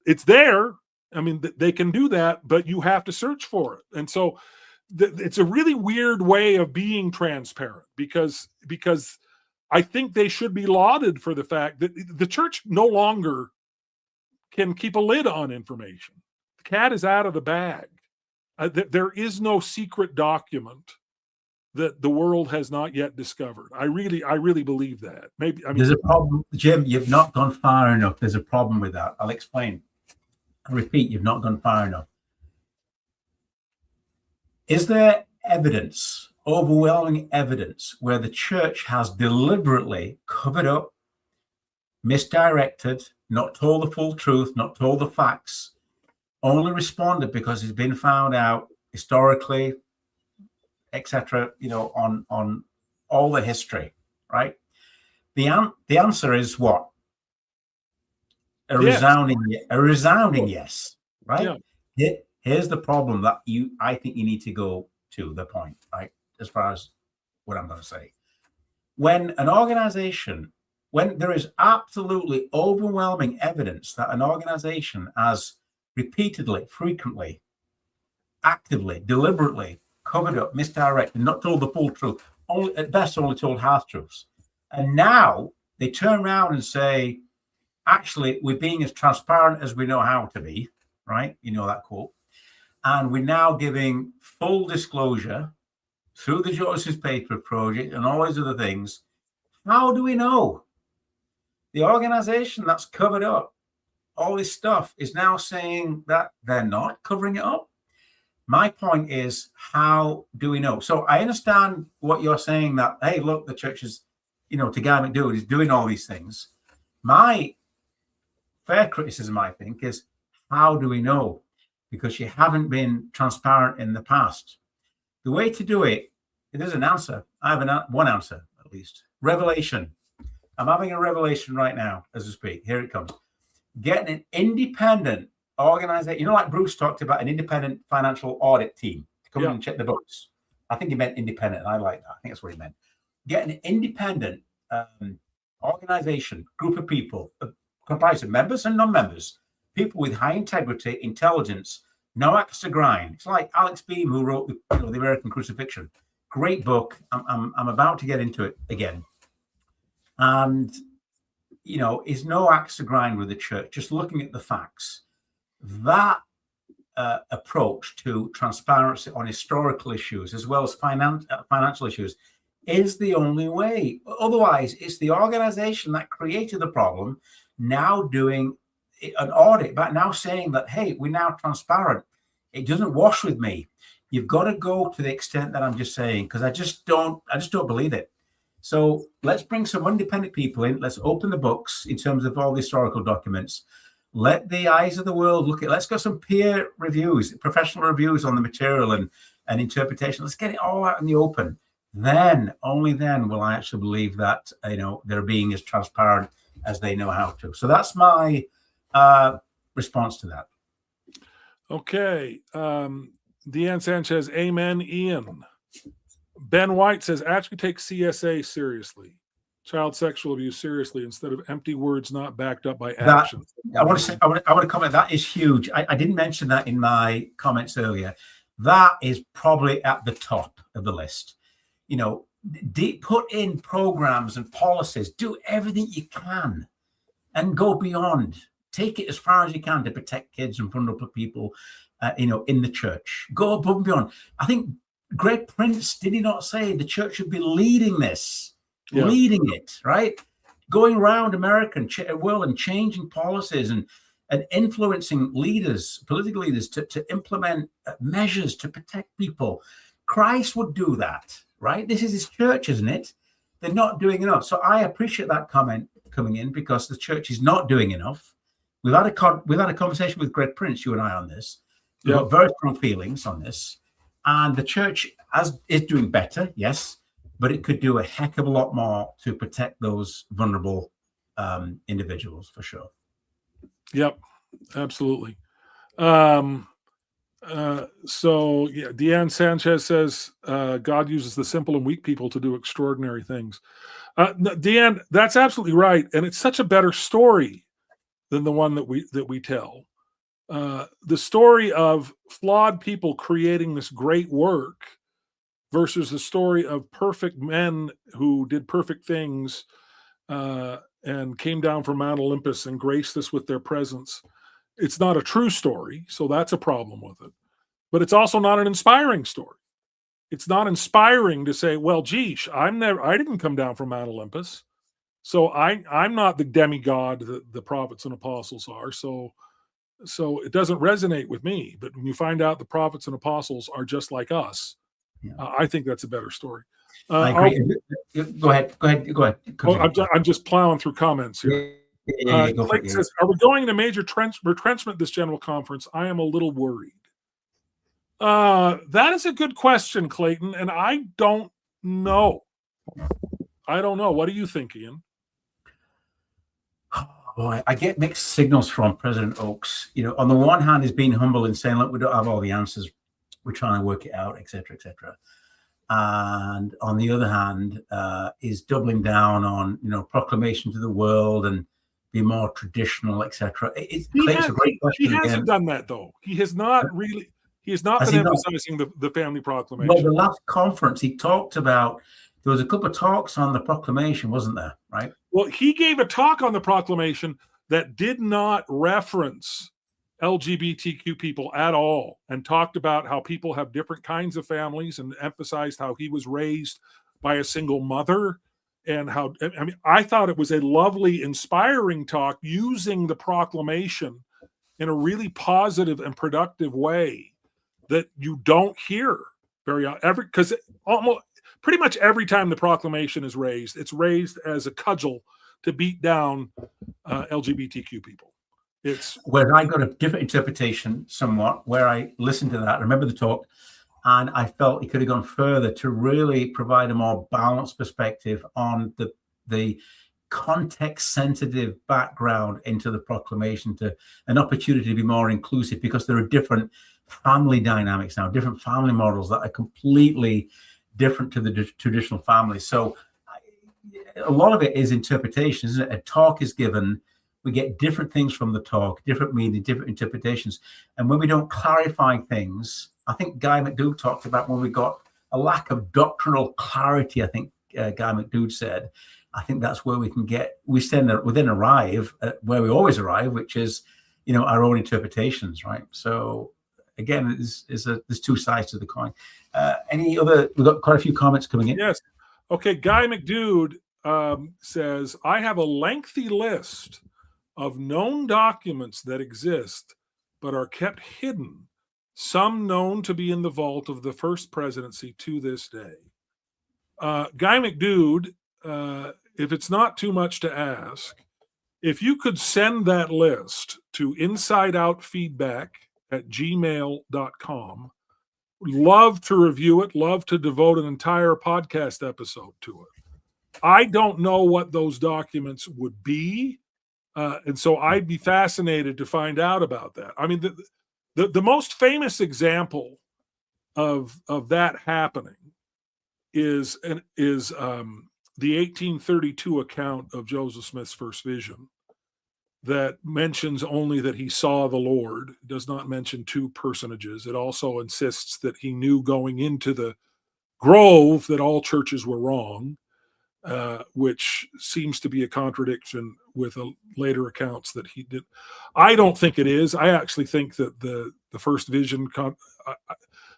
it's there. I mean, they can do that, but you have to search for it. And so it's a really weird way of being transparent because I think they should be lauded for the fact that the church no longer can keep a lid on information. The cat is out of the bag. There is no secret document that the world has not yet discovered. I really believe that. Maybe there's a problem, Jim. You've not gone far enough. There's a problem with that. I'll explain. I repeat, you've not gone far enough. Is there evidence, overwhelming evidence, where the church has deliberately covered up, misdirected, not told the full truth, not told the facts, only responded because it's been found out historically, etc., you know, on all the history, right? The answer is what? A resounding yes, right? Yeah. Here's the problem that I think you need to go to the point, right? As far as what I'm going to say. When an organization, when there is absolutely overwhelming evidence that an organization has repeatedly, frequently, actively, deliberately covered up, misdirected, not told the full truth, only at best only told half truths. And now they turn around and say, actually, we're being as transparent as we know how to be, right? You know that quote. And we're now giving full disclosure through the Joseph Paper Project and all these other things. How do we know? The organization that's covered up all this stuff is now saying that they're not covering it up. My point is, how do we know? So I understand what you're saying, that, hey, look, the church is, you know, Guy McDood is doing all these things. My fair criticism, I think, is how do we know? Because you haven't been transparent in the past. The way to do it, there's an answer. I have one answer, at least. Revelation. I'm having a revelation right now as we speak. Here it comes. Getting an independent organization. You know, like Bruce talked about an independent financial audit team to come in and check the books. I think he meant independent. I like that. I think that's what he meant. Getting an independent organization, group of people, comprised of members and non-members, people with high integrity, intelligence, no axe to grind. It's like Alex Beam, who wrote the American Crucifixion. Great book. I'm about to get into it again. And, you know, is no axe to grind with the church, just looking at the facts. That approach to transparency on historical issues as well as financial issues is the only way. Otherwise, it's the organization that created the problem now doing an audit, but now saying that, hey, we're now transparent. It doesn't wash with me. You've got to go to the extent that I'm just saying, because I just don't believe it. So let's bring some independent people in. Let's open the books in terms of all the historical documents. Let the eyes of the world look at. Let's get some peer reviews, professional reviews on the material and interpretation. Let's get it all out in the open. Then, only then, will I actually believe that, you know, they're being as transparent as they know how to. So that's my response to that. Okay. Deanne Sanchez, amen, Ian. Ben White says, actually take CSA seriously, child sexual abuse seriously, instead of empty words not backed up by action. I want to comment. That is huge. I didn't mention that in my comments earlier. That is probably at the top of the list. You know, put in programs and policies, do everything you can and go beyond. Take it as far as you can to protect kids and vulnerable people, you know, in the church. Go above and beyond. I think Greg Prince, did he not say the church should be leading this, Yeah. leading it, right? Going around America and world and changing policies and influencing leaders, political leaders, to implement measures to protect people. Christ would do that, right? This is his church, isn't it? They're not doing enough. So I appreciate that comment coming in, because the church is not doing enough. We've had a conversation with Greg Prince, you and I, on this. We've got very strong feelings on this. And the church is doing better, yes, but it could do a heck of a lot more to protect those vulnerable individuals, for sure. Yep, absolutely. So yeah, Deanne Sanchez says God uses the simple and weak people to do extraordinary things. Deanne, that's absolutely right, and it's such a better story than the one that we tell. The story of flawed people creating this great work versus the story of perfect men who did perfect things and came down from Mount Olympus and graced us with their presence. It's not a true story, so that's a problem with it. But it's also not an inspiring story. It's not inspiring to say, well, geesh, I didn't come down from Mount Olympus, so I'm not the demigod that the prophets and apostles are. So it doesn't resonate with me. But when you find out the prophets and apostles are just like us, I think that's a better story. I agree. Go ahead. I'm just plowing through comments here. Clayton says, are we going into major retrenchment this general conference? I am a little worried. That is a good question, Clayton, and I don't know. What do you think, Ian? Boy, I get mixed signals from President Oaks. On the one hand, he's being humble and saying, look, we don't have all the answers. We're trying to work it out, et cetera, et cetera. And on the other hand, is doubling down on, proclamation to the world and be more traditional, et cetera. It's a great question. He hasn't done that, though. He has not really. He has not been emphasizing the family proclamation. Well, the last conference he talked about, there was a couple of talks on the proclamation, wasn't there? Right. Well, he gave a talk on the proclamation that did not reference LGBTQ people at all, and talked about how people have different kinds of families, and emphasized how he was raised by a single mother, and how, I thought it was a lovely, inspiring talk using the proclamation in a really positive and productive way that you don't hear because almost pretty much every time the proclamation is raised, it's raised as a cudgel to beat down LGBTQ people. It's where I got a different interpretation somewhat, where I listened to that. I remember the talk, and I felt he could have gone further to really provide a more balanced perspective on the context-sensitive background into the proclamation, to an opportunity to be more inclusive, because there are different family dynamics now, different family models that are completely different to the traditional family. So a lot of it is interpretation, isn't it? A talk is given, we get different things from the talk, different meaning, different interpretations. And when we don't clarify things, I think Guy McDood talked about when we got a lack of doctrinal clarity, I think Guy McDood said, I think that's where we arrive at where we always arrive, which is, our own interpretations, right? So again, there's two sides to the coin. We've got quite a few comments coming in. Yes. Okay. Guy McDood says, I have a lengthy list of known documents that exist but are kept hidden, some known to be in the vault of the first presidency to this day. Guy McDood, if it's not too much to ask, if you could send that list to insideoutfeedback@gmail.com, love to review it, love to devote an entire podcast episode to it. I don't know what those documents would be, and so I'd be fascinated to find out about that. I mean, the most famous example of that happening is the 1832 account of Joseph Smith's first vision that mentions only that he saw the Lord. It does not mention two personages. It also insists that he knew going into the grove that all churches were wrong, which seems to be a contradiction with later accounts that he did. I don't think it is. I actually think that the first vision,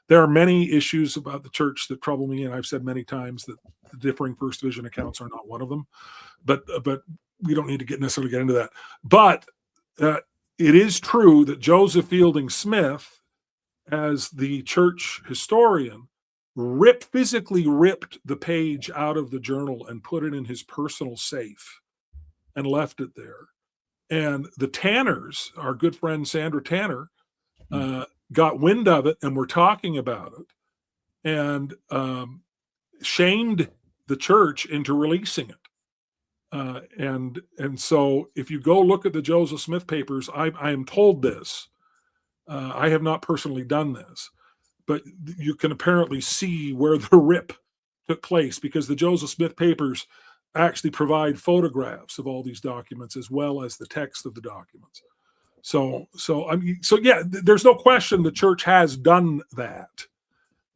There are many issues about the church that trouble me, and I've said many times that the differing First Division accounts are not one of them. But we don't need to necessarily get into that. But it is true that Joseph Fielding Smith, as the church historian, physically ripped the page out of the journal and put it in his personal safe and left it there. And the Tanners, our good friend Sandra Tanner, got wind of it and were talking about it, and shamed the church into releasing it. And so if you go look at the Joseph Smith papers, I am told this. I have not personally done this, but you can apparently see where the rip took place, because the Joseph Smith papers actually provide photographs of all these documents as well as the text of the documents. So yeah, there's no question the church has done that.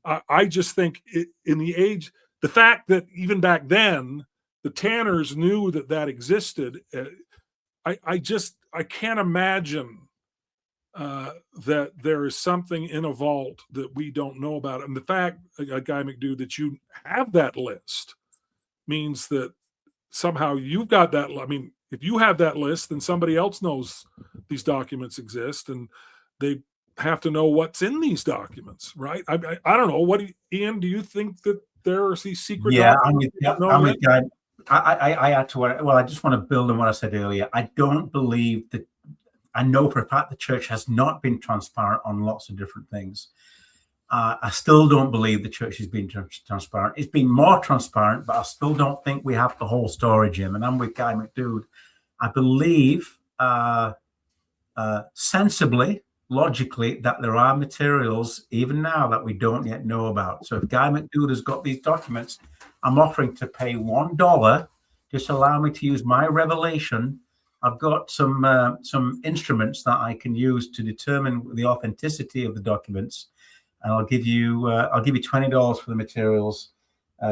I just think in the age, the fact that even back then the Tanners knew that existed, I can't imagine that there is something in a vault that we don't know about. And the fact, Guy McDood, that you have that list means that somehow you've got that. I mean, if you have that list, then somebody else knows these documents exist, and they have to know what's in these documents, right? I don't know. Ian, do you think that there are these secret documents? I'm with Guy. I add to what. Well, I just want to build on what I said earlier. I don't believe that. I know for a fact the church has not been transparent on lots of different things. I still don't believe the church has been transparent. It's been more transparent, but I still don't think we have the whole story, Jim. And I'm with Guy McDood. I believe sensibly, logically, that there are materials even now that we don't yet know about. So if Guy McDood has got these documents, I'm offering to pay $1. Just allow me to use my revelation. I've got some instruments that I can use to determine the authenticity of the documents, and I'll give you $20 for the materials,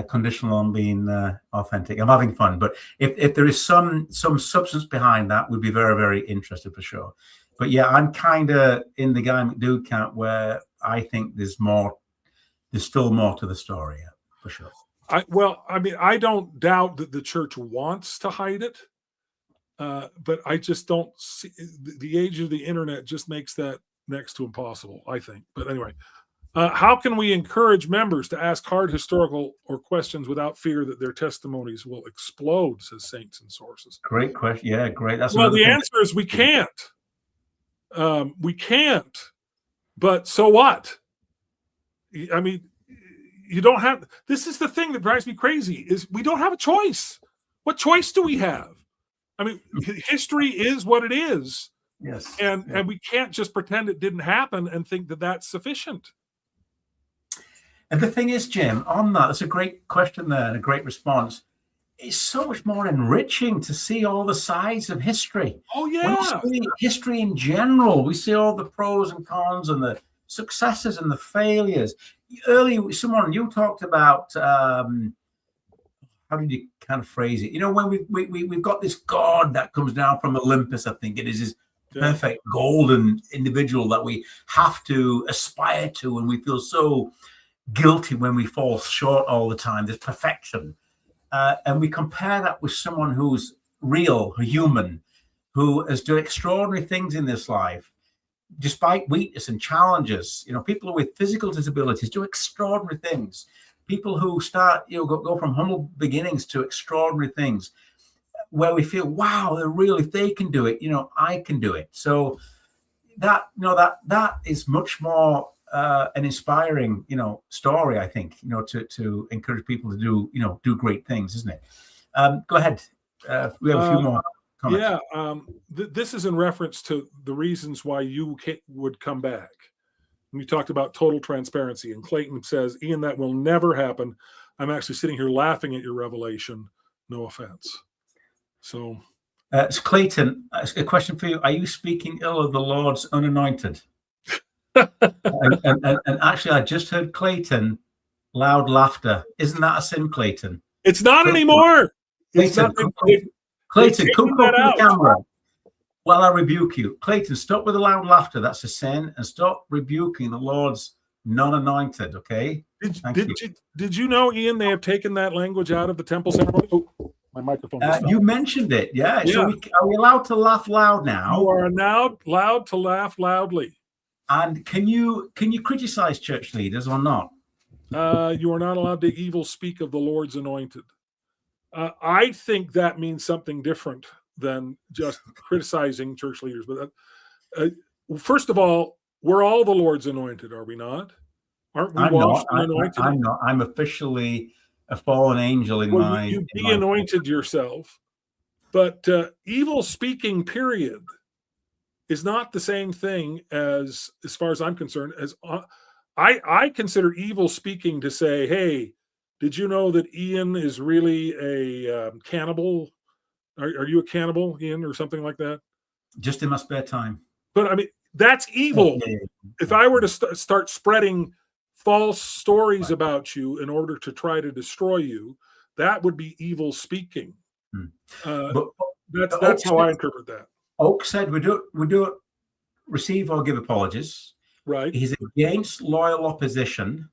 conditional on being authentic. I'm having fun, but if there is some substance behind that, we'd be very, very interested for sure. But yeah, I'm kind of in the Guy McDood camp, where I think there's still more to the story, for sure. I don't doubt that the church wants to hide it. But I just don't see, the age of the internet just makes that next to impossible, I think. But anyway, how can we encourage members to ask hard historical or questions without fear that their testimonies will explode, says Saints and Sources? Great question. Yeah, great. That's the answer is we can't. We can't. But so what? I mean, you don't have. This is the thing that drives me crazy: is we don't have a choice. What choice do we have? I mean, history is what it is. Yes. And we can't just pretend it didn't happen and think that that's sufficient. And the thing is, Jim, on that's a great question there and a great response. It's so much more enriching to see all the sides of history. Oh, yeah. When we see history in general, we see all the pros and cons and the successes and the failures. Earlier, you talked about, how did you kind of phrase it? You know, when we've got this God that comes down from Olympus, I think it is this perfect golden individual that we have to aspire to, and we feel so guilty when we fall short all the time. This perfection, and we compare that with someone who's real, human, who has done extraordinary things in this life, despite weakness and challenges. You know, people with physical disabilities do extraordinary things. People who start, go from humble beginnings to extraordinary things, where we feel, wow, they're real. If they can do it, I can do it. So that is much more an inspiring, story, I think, to encourage people to do great things, isn't it? Go ahead. We have a few more comments. Yeah. This is in reference to the reasons why you would come back. We talked about total transparency, and Clayton says, Ian, that will never happen. I'm actually sitting here laughing at your revelation. No offense. So, it's Clayton. A question for you: are you speaking ill of the Lord's unanointed? and actually, I just heard Clayton loud laughter. Isn't that a sin, Clayton? It's not anymore. Clayton, Clayton, come up to the camera. While I rebuke you, Clayton, stop with the loud laughter. That's a sin, and stop rebuking the Lord's non-anointed. Okay. Did you know, Ian, they have taken that language out of the temple ceremony? Oh, my microphone. You mentioned it. Yeah. Yeah. So are we allowed to laugh loud now? You are now allowed to laugh loudly. And can you criticize church leaders or not? You are not allowed to evil speak of the Lord's anointed. I think that means something different than just criticizing church leaders. But first of all, we're all the Lord's anointed, are we not? Aren't we washed and anointed? I'm not. I'm officially a fallen angel in my. You anointed yourself, but evil speaking, period, is not the same thing as far as I'm concerned. As I consider evil speaking to say, "Hey, did you know that Ian is really a cannibal? Are you a cannibal, Ian, or something like that?" Just in my spare time. But I mean, that's evil. If I were to start spreading false stories about you in order to try to destroy you, that would be evil speaking. That's how I interpret that. Oak said we do receive or give apologies. Right. He's against loyal opposition.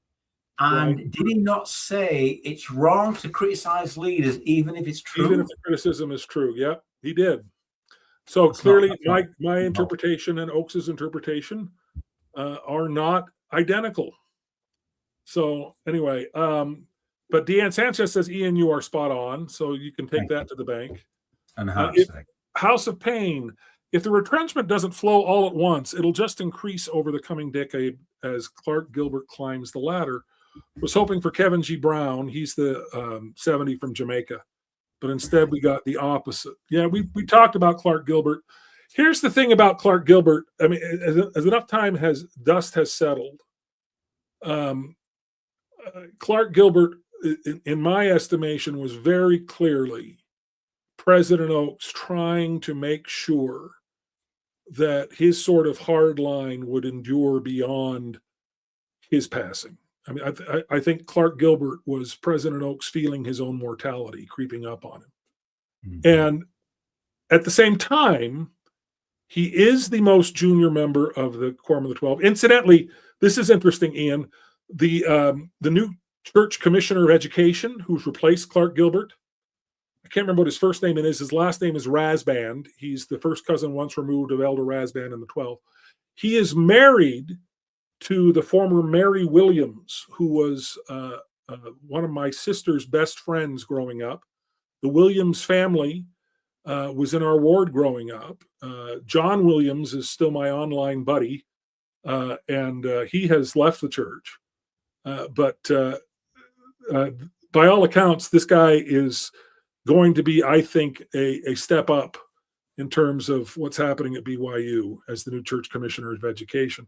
And did he not say it's wrong to criticize leaders, even if it's true? Even if the criticism is true. Yeah, he did. So clearly my interpretation and Oakes's interpretation are not identical. So anyway, but Deanne Sanchez says, Ian, you are spot on. So you can take that to the bank. And House of Pain, if the retrenchment doesn't flow all at once, it'll just increase over the coming decade as Clark Gilbert climbs the ladder. Was hoping for Kevin G. Brown. He's the 70 from Jamaica. But instead we got the opposite. Yeah, we talked about Clark Gilbert. Here's the thing about Clark Gilbert. I mean, as enough time dust has settled, Clark Gilbert, in my estimation, was very clearly President Oaks trying to make sure that his sort of hard line would endure beyond his passing. I mean, I think Clark Gilbert was President Oaks feeling his own mortality creeping up on him. Mm-hmm. And at the same time, he is the most junior member of the Quorum of the 12. Incidentally, this is interesting, Ian. The new church commissioner of education who's replaced Clark Gilbert, I can't remember what his first name is. His last name is Rasband. He's the first cousin once removed of Elder Rasband in the 12. He is married to the former Mary Williams, who was one of my sister's best friends growing up. The Williams family was in our ward growing up. John Williams is still my online buddy, and he has left the church. But by all accounts, this guy is going to be, I think, a step up in terms of what's happening at BYU as the new church commissioner of education.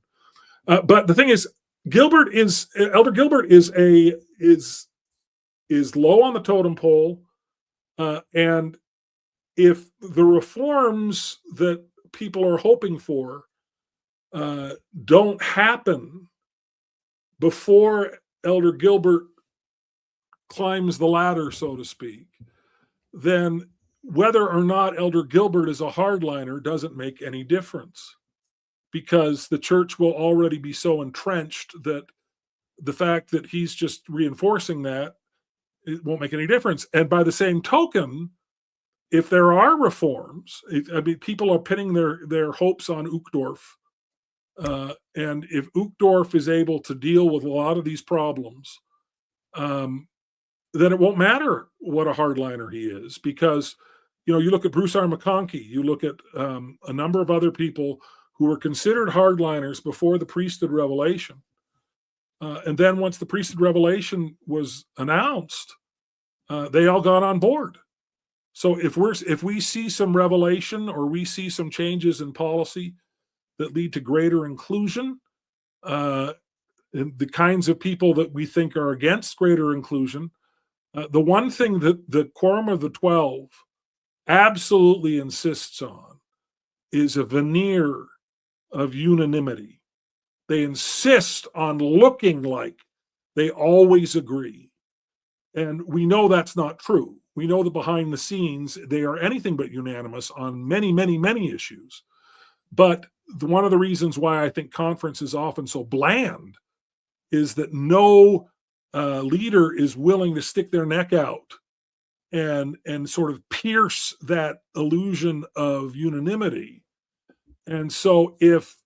But the thing is, Elder Gilbert is low on the totem pole, and if the reforms that people are hoping for don't happen before Elder Gilbert climbs the ladder, so to speak, then whether or not Elder Gilbert is a hardliner doesn't make any difference, because the church will already be so entrenched that the fact that he's just reinforcing that, it won't make any difference. And by the same token, if there are reforms, people are pinning their hopes on Uchtdorf. And if Uchtdorf is able to deal with a lot of these problems, then it won't matter what a hardliner he is, because, you look at Bruce R. McConkie, you look at a number of other people who were considered hardliners before the priesthood revelation. And then once the priesthood revelation was announced, they all got on board. So if we see some revelation, or we see some changes in policy that lead to greater inclusion, and the kinds of people that we think are against greater inclusion, the one thing that the Quorum of the 12 absolutely insists on is a veneer of unanimity. They insist on looking like they always agree. And we know that's not true. We know that behind the scenes, they are anything but unanimous on many, many, many issues. But one of the reasons why I think conference is often so bland is that no leader is willing to stick their neck out and sort of pierce that illusion of unanimity. And so if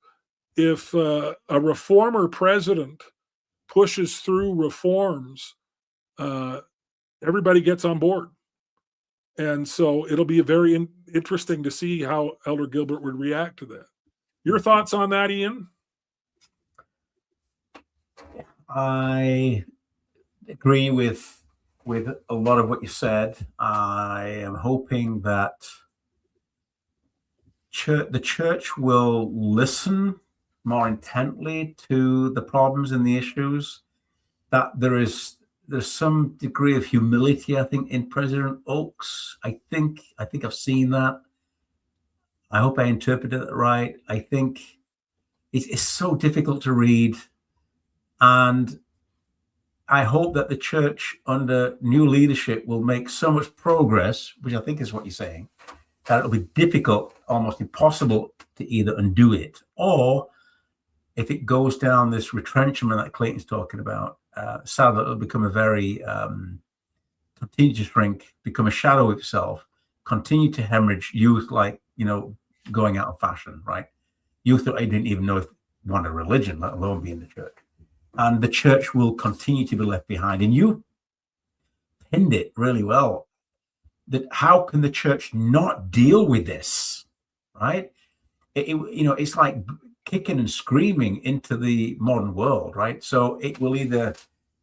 a reformer president pushes through reforms, everybody gets on board. And so it'll be very interesting to see how Elder Gilbert would react to that. Your thoughts on that, Ian? I agree with a lot of what you said. I am hoping that the church will listen more intently to the problems and the issues. That there's some degree of humility, I think, in President Oaks. I think I've seen that. I hope I interpreted it right. I think it's so difficult to read, and I hope that the church under new leadership will make so much progress, which I think is what you're saying, that it'll be difficult, almost impossible to either undo it, or if it goes down this retrenchment that Clayton's talking about, sadly it'll become a very continue to shrink, become a shadow of itself, continue to hemorrhage youth like, going out of fashion, right? Youth that I didn't even know if want a religion, let alone be in the church. And the church will continue to be left behind. And you pinned it really well, that how can the church not deal with this, right? It's like kicking and screaming into the modern world, right? So it will either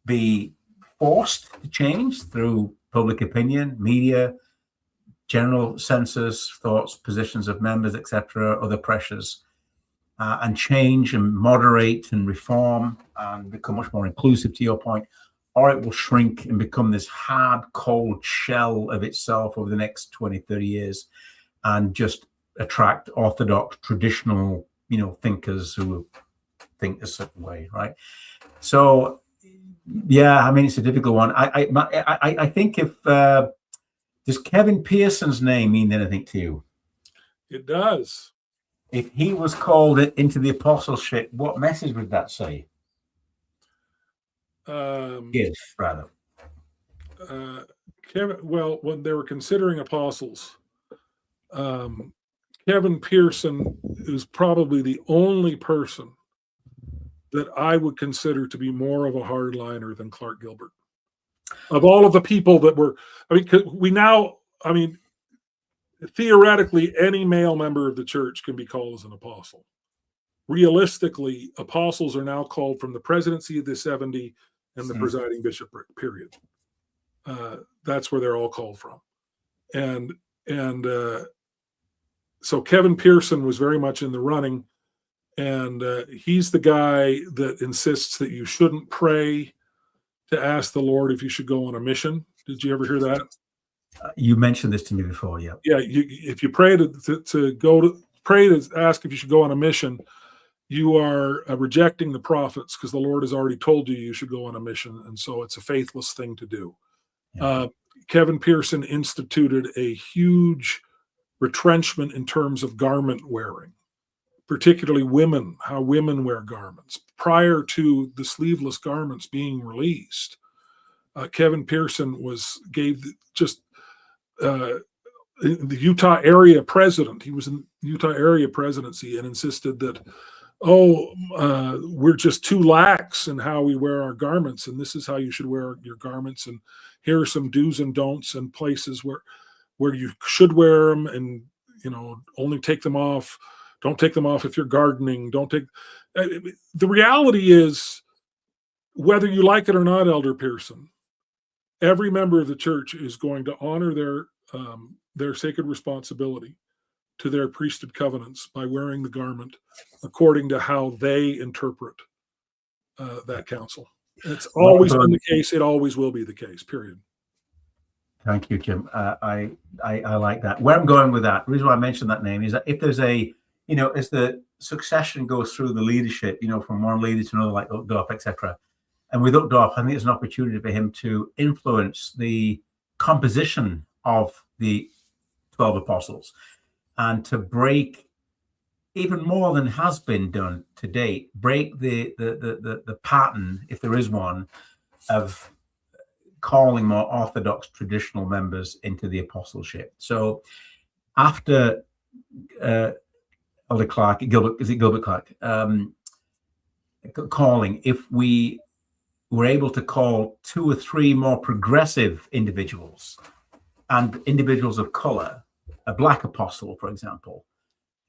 be forced to change through public opinion, media, general census, thoughts, positions of members, etc., other pressures, and change and moderate and reform and become much more inclusive, to your point, or it will shrink and become this hard, cold shell of itself over the next 20, 30 years and just attract orthodox, traditional, thinkers who think a certain way, right? So, yeah, I mean, it's a difficult one. I think if does Kevin Pearson's name mean anything to you? It does. If he was called into the apostleship, what message would that say? Give, rather. When they were considering apostles, Kevin Pearson is probably the only person that I would consider to be more of a hardliner than Clark Gilbert. Of all of the people that were, theoretically, any male member of the church can be called as an apostle. Realistically, apostles are now called from the presidency of the 70 and the presiding bishopric, period. That's where they're all called from. And so Kevin Pearson was very much in the running, and he's the guy that insists that you shouldn't pray to ask the Lord if you should go on a mission. Did you ever hear that? You mentioned this to me before, yeah. Yeah, if you pray to ask if you should go on a mission, you are rejecting the prophets, because the Lord has already told you should go on a mission, and so it's a faithless thing to do. Yeah. Kevin Pearson instituted a huge retrenchment in terms of garment wearing, particularly women, how women wear garments. Prior to the sleeveless garments being released, Kevin Pearson gave the Utah area president. He was in Utah area presidency and insisted that, we're just too lax in how we wear our garments, and this is how you should wear your garments, and here are some do's and don'ts and places where you should wear them, and only take them off. Don't take them off if you're gardening. The reality is, whether you like it or not, Elder Pearson, every member of the church is going to honor their sacred responsibility to their priesthood covenants by wearing the garment according to how they interpret that counsel. It's always been the case. It always will be the case, period. Thank you, Jim. I like that. Where I'm going with that, the reason why I mentioned that name is that if there's as the succession goes through the leadership, from one leader to another, like Uchtdorf, etc. And with Uchtdorf, I think it's an opportunity for him to influence the composition of the 12 apostles and to break even more than has been done to date, break the pattern, if there is one, of calling more orthodox traditional members into the apostleship. So after Elder Clark, Gilbert Clark, calling, if we were able to call 2 or 3 more progressive individuals and individuals of color, a black apostle, for example,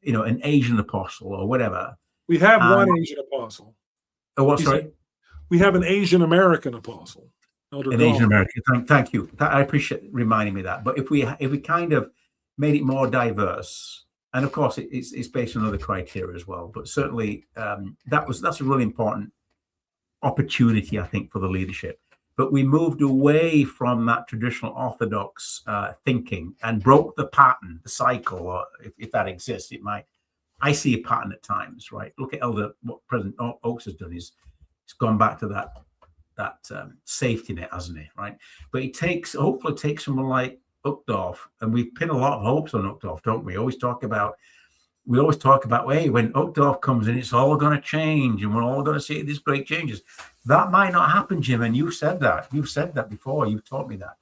an Asian apostle or whatever. We have one Asian apostle. Oh, what? Sorry? We have an Asian American apostle. Elder An Asian American. Thank you. I appreciate reminding me that. But if we kind of made it more diverse, and of course it's based on other criteria as well, but certainly that's a really important opportunity, I think, for the leadership. But we moved away from that traditional Orthodox thinking and broke the pattern, the cycle, or if that exists, it might. I see a pattern at times, right? Look at what President Oaks has done. He's gone back to that safety net, hasn't he? Right? But hopefully takes someone like Uchtdorf, and we pin a lot of hopes on Uchtdorf, don't we? We always talk about, hey, when Uchtdorf comes in, it's all going to change, and we're all going to see these great changes. That might not happen, Jim, and you've said that. You've said that before. You've taught me that.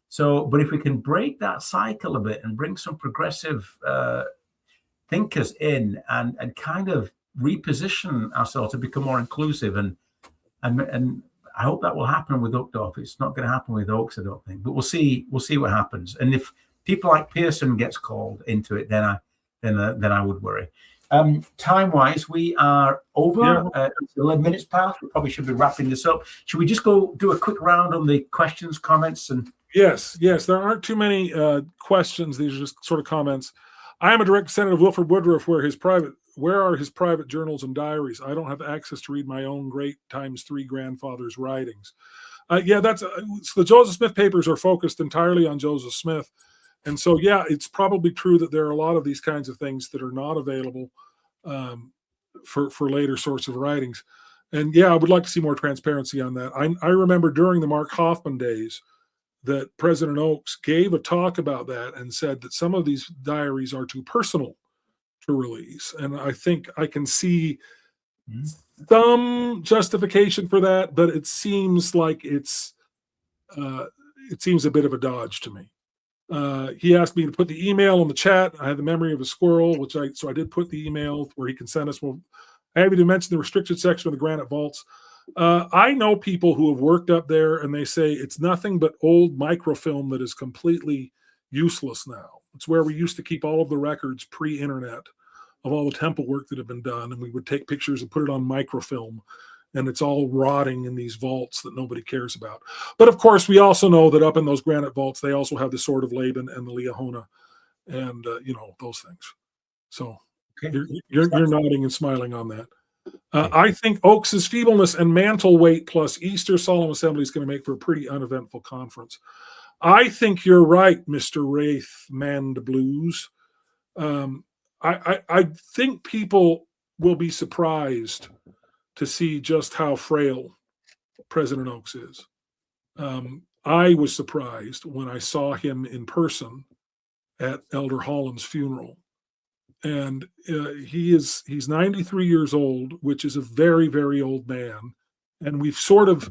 So, but if we can break that cycle a bit and bring some progressive thinkers in and kind of reposition ourselves to become more inclusive, and I hope that will happen with Uchtdorf. It's not going to happen with Oaks, I don't think, but we'll see what happens. And if people like Pearson gets called into it, then I would worry. Time-wise, we are over. 11 minutes past. We probably should be wrapping this up. Should we just go do a quick round on the questions, comments, and? Yes. There aren't too many questions. These are just sort of comments. I am a direct descendant of Wilford Woodruff, where are his private journals and diaries? I don't have access to read my own great ×3 grandfather's writings. That's the Joseph Smith papers are focused entirely on Joseph Smith. And so, it's probably true that there are a lot of these kinds of things that are not available for later sorts of writings. And I would like to see more transparency on that. I remember during the Mark Hoffman days that President Oaks gave a talk about that and said that some of these diaries are too personal to release. And I think I can see some justification for that, but it seems like it seems a bit of a dodge to me. He asked me to put the email in the chat. I have the memory of a squirrel, so I did put the email where he can send us. Well, I have you to mention the restricted section of the granite vaults. I know people who have worked up there, and they say it's nothing but old microfilm that is completely useless now. It's where we used to keep all of the records pre-internet of all the temple work that had been done, and we would take pictures and put it on microfilm, and it's all rotting in these vaults that nobody cares about. But of course, we also know that up in those granite vaults, they also have the Sword of Laban and the Liahona, and those things. So okay. You're nodding and smiling on that. I think Oaks's feebleness and mantle weight plus Easter Solemn Assembly is going to make for a pretty uneventful conference. I think you're right, Mr. Wraith Mand Blues. I think people will be surprised to see just how frail President Oaks is. I was surprised when I saw him in person at Elder Holland's funeral. And he's 93 years old, which is a very, very old man. And we've sort of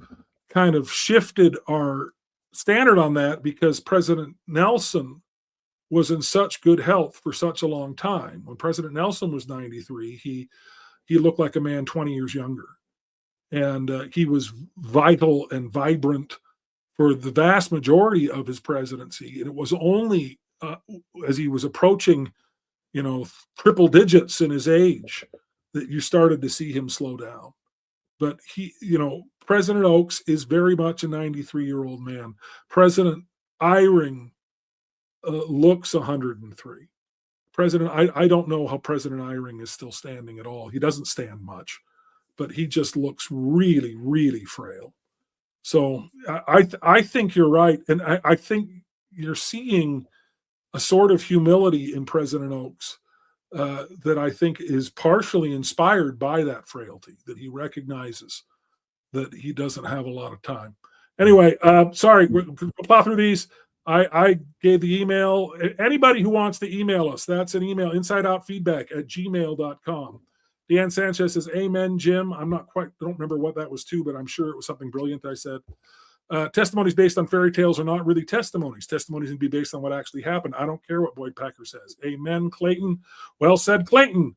kind of shifted our standard on that because President Nelson was in such good health for such a long time. When President Nelson was 93, he looked like a man 20 years younger. And he was vital and vibrant for the vast majority of his presidency. And it was only as he was approaching triple digits in his age that you started to see him slow down. But President Oaks is very much a 93-year-old man. President Eyring looks 103. I don't know how President Eyring is still standing at all. He doesn't stand much, but he just looks really, really frail. So I think you're right. And I think you're seeing a sort of humility in President Oaks that I think is partially inspired by that frailty, that he recognizes that he doesn't have a lot of time. Anyway, sorry, we'll plow through these. I gave the email. Anybody who wants to email us, that's an email, insideoutfeedback@gmail.com. Dan Sanchez says, amen, Jim. I'm not quite, don't remember what that was to, but I'm sure it was something brilliant I said. Testimonies based on fairy tales are not really testimonies. Testimonies can be based on what actually happened. I don't care what Boyd Packer says. Amen, Clayton. Well said, Clayton.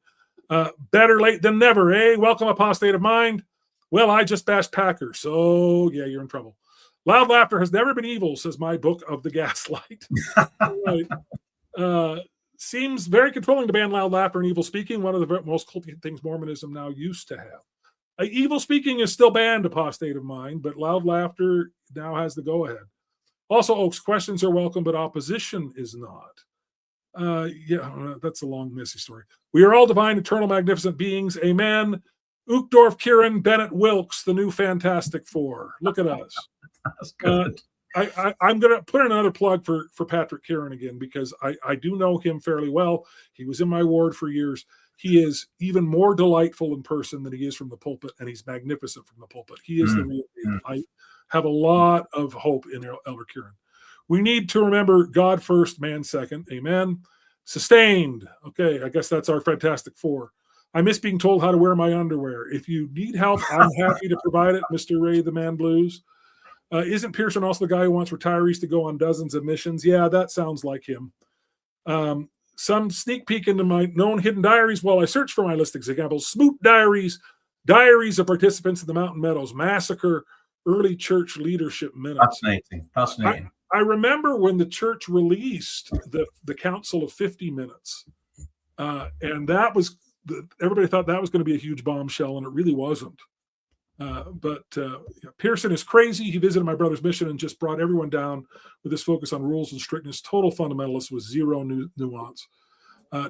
Better late than never, eh? Welcome, apostate of mind. Well, I just bashed Packer, so yeah, you're in trouble. Loud laughter has never been evil, says my book of the gaslight. Right. Seems very controlling to ban loud laughter and evil speaking, one of the most culty things Mormonism now used to have. Evil speaking is still banned, apostate of mind, but loud laughter now has the go-ahead. Also, Oaks, questions are welcome, but opposition is not. Yeah, that's a long, messy story. We are all divine, eternal, magnificent beings. Amen. Uchtdorf, Kieran, Bennett, Wilkes, the new Fantastic Four. Look at us. That's good. I'm going to put in another plug for Patrick Kieran again, because I do know him fairly well. He was in my ward for years. He is even more delightful in person than he is from the pulpit, and he's magnificent from the pulpit. He is the real deal. I have a lot of hope in Elder Kieran. We need to remember God first, man second. Amen. Sustained. Okay, I guess that's our Fantastic Four. I miss being told how to wear my underwear. If you need help, I'm happy to provide it, Mr. Ray the Man Blues. Isn't Pearson also the guy who wants retirees to go on dozens of missions? Yeah, that sounds like him. Some sneak peek into my known hidden diaries while I search for my list examples. Smoot diaries, diaries of participants in the Mountain Meadows Massacre, early church leadership minutes. Fascinating. I remember when the church released the Council of 50 Minutes, and that was everybody thought that was going to be a huge bombshell, and it really wasn't. But Pearson is crazy. He visited my brother's mission and just brought everyone down with his focus on rules and strictness. Total fundamentalist with zero nuance.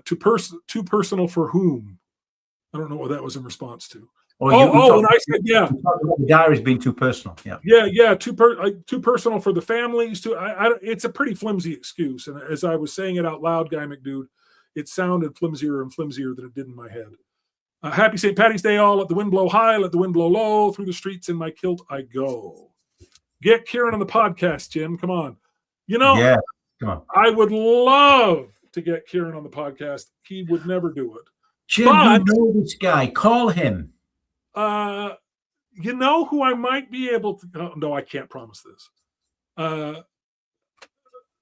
Too personal for whom? I don't know what that was in response to. And I said, yeah, the diary's been too personal. Yeah. Too personal for the families. It's a pretty flimsy excuse. And as I was saying it out loud, Guy McDude, it sounded flimsier and flimsier than it did in my head. Happy St. Patty's Day, all. Let the wind blow high, let the wind blow low. Through the streets in my kilt I go. Get Kieran on the podcast, Jim. Come on. Yeah, come on. I would love to get Kieran on the podcast. He would never do it. Jim, you know this guy. Call him. You know who I might be able to... No, I can't promise this.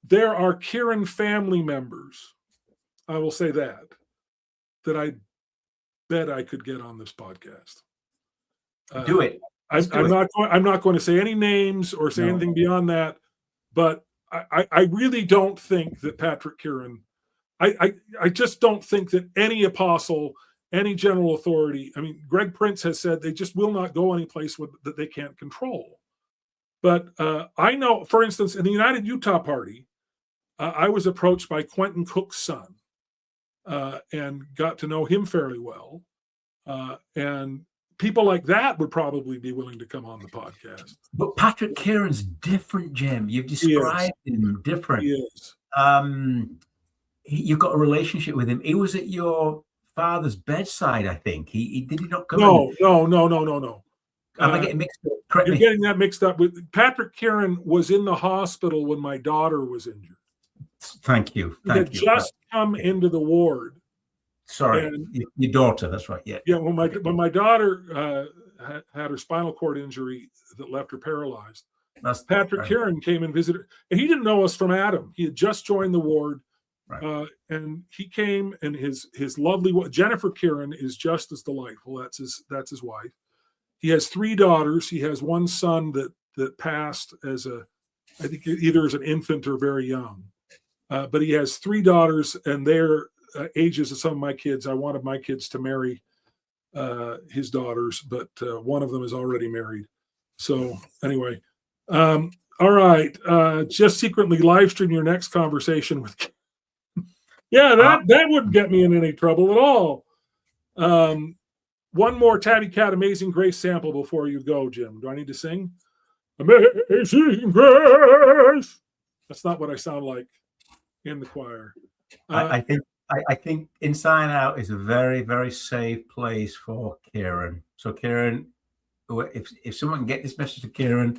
There are Kieran family members, I will say that I bet I could get on this podcast. Do it. I'm not going to say any names or say anything beyond that, but I really don't think that Patrick Kieran, I just don't think that any apostle, any general authority, I mean, Greg Prince has said they just will not go any place that they can't control. But I know, for instance, in the United Utah Party, I was approached by Quentin Cook's son and got to know him fairly well. And people like that would probably be willing to come on the podcast. But Patrick Kieran's different, Jim. You've described him different. He is. You've got a relationship with him. He was at your father's bedside, I think. He did he not come? No. Am I getting mixed up? You're getting that mixed up with Patrick Kieran was in the hospital when my daughter was injured. Thank you. He had just come into the ward. Sorry, your daughter. That's right. Yeah. Yeah. When my daughter had her spinal cord injury that left her paralyzed, Patrick Kieran came and visited, and he didn't know us from Adam. He had just joined the ward, and he came, and his lovely Jennifer Kieran is just as delightful. That's his wife. He has 3 daughters. He has one son that passed as I think either as an infant or very young, but he has 3 daughters, and they're ages of some of my kids. I wanted my kids to marry his daughters, but one of them is already married. So anyway, all right. Just secretly live stream your next conversation with. Yeah, that wouldn't get me in any trouble at all. One more Tabby Cat Amazing Grace sample before you go, Jim. Do I need to sing? Amazing Grace. That's not what I sound like in the choir. I think Inside Out is a very, very safe place for Kieran. So Kieran, if someone can get this message to Kieran,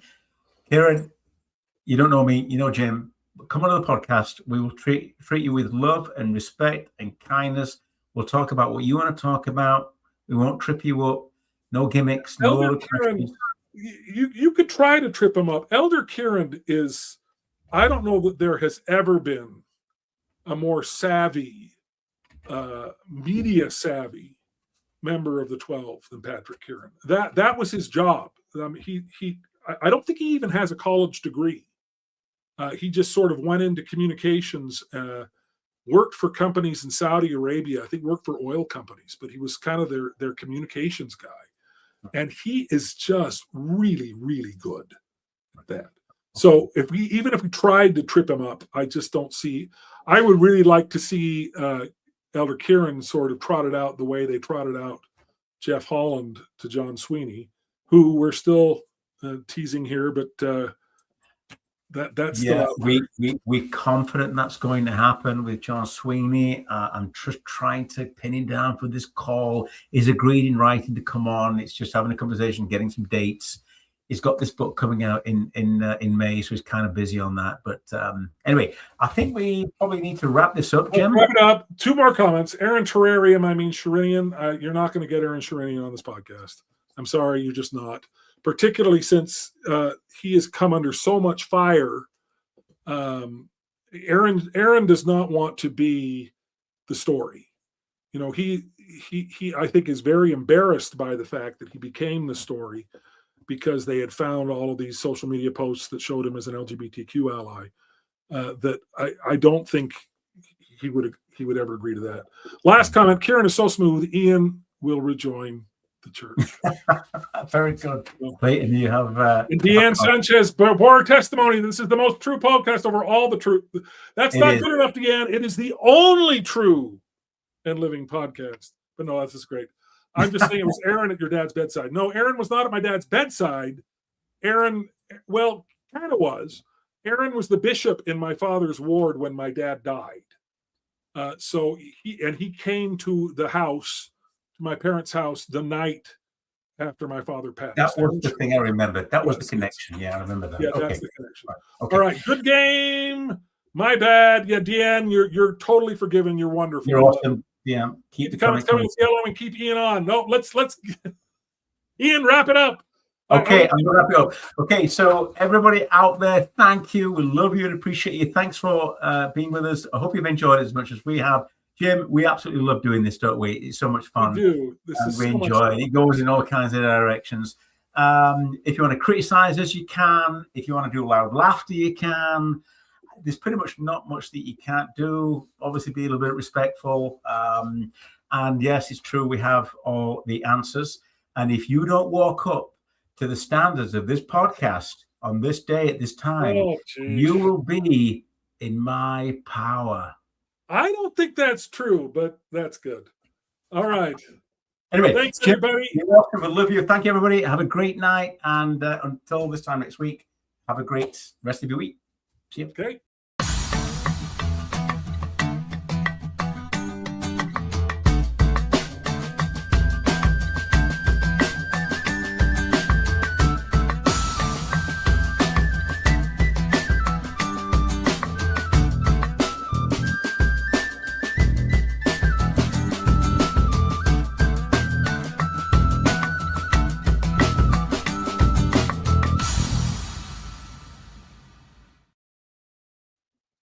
you don't know me, you know Jim, but come on to the podcast. We will treat you with love and respect and kindness. We'll talk about what you want to talk about. We won't trip you up. No gimmicks, no Elder other questions. you could try to trip him up. Elder Kieran is, I don't know that there has ever been a more savvy, media savvy member of the 12 than Patrick Kieran. That was his job. I don't think he even has a college degree. He just sort of went into communications, worked for companies in Saudi Arabia. I think worked for oil companies, but he was kind of their communications guy. And he is just really, really good at that. So even if we tried to trip him up, I just don't see. I would really like to see Elder Kieran sort of trotted out the way they trotted out Jeff Holland to John Sweeney, who we're still teasing here, but that's yeah. We're confident that's going to happen with John Sweeney. I'm just trying to pin him down for this call. He's agreed in writing to come on. It's just having a conversation, getting some dates. He's got this book coming out in May, so he's kind of busy on that. But anyway, I think we probably need to wrap this up, Jim. Wrap it up. 2 more comments. Aaron Terrarium, I mean Sherinian. You're not going to get Aaron Sherinian on this podcast. I'm sorry, you're just not. Particularly since he has come under so much fire. Aaron does not want to be the story. You know, he I think is very embarrassed by the fact that he became the story, because they had found all of these social media posts that showed him as an LGBTQ ally. That I don't think he would ever agree to that. Last comment: Kieran is so smooth. Ian will rejoin the church. Very good. Clayton, you have and Deanne Sanchez, bore testimony. This is the most true podcast over all the truth. That's not good enough, Deanne. It is the only true and living podcast. But no, that's just great. I'm just saying it was Aaron at your dad's bedside. No, Aaron was not at my dad's bedside. Aaron, well, kind of was. Aaron was the bishop in my father's ward when my dad died. So he came to the house, to my parents' house, the night after my father passed. That was the thing I remember. That was the connection. Yeah, I remember that. Yeah, that's the connection. Okay. All right, good game. My bad. Yeah, Deanne, you're totally forgiven. You're wonderful. You're awesome. Yeah, keep the comments coming. Yellow and keep Ian on. No, let's Ian, wrap it up. Okay, I'm gonna wrap it up. Okay, so everybody out there, thank you. We love you and appreciate you. Thanks for being with us. I hope you've enjoyed it as much as we have. Jim, we absolutely love doing this, don't we? It's so much fun. We do. We enjoy it. It goes in all kinds of directions. If you want to criticize us, you can. If you want to do loud laughter, you can. There's pretty much not much that you can't do. Obviously, be a little bit respectful. And yes, it's true, we have all the answers. And if you don't walk up to the standards of this podcast on this day at this time, you will be in my power. I don't think that's true, but that's good. All right. Anyway, thanks, everybody. You're welcome. I love you. Thank you, everybody. Have a great night. And until this time next week, have a great rest of your week. See you. Okay.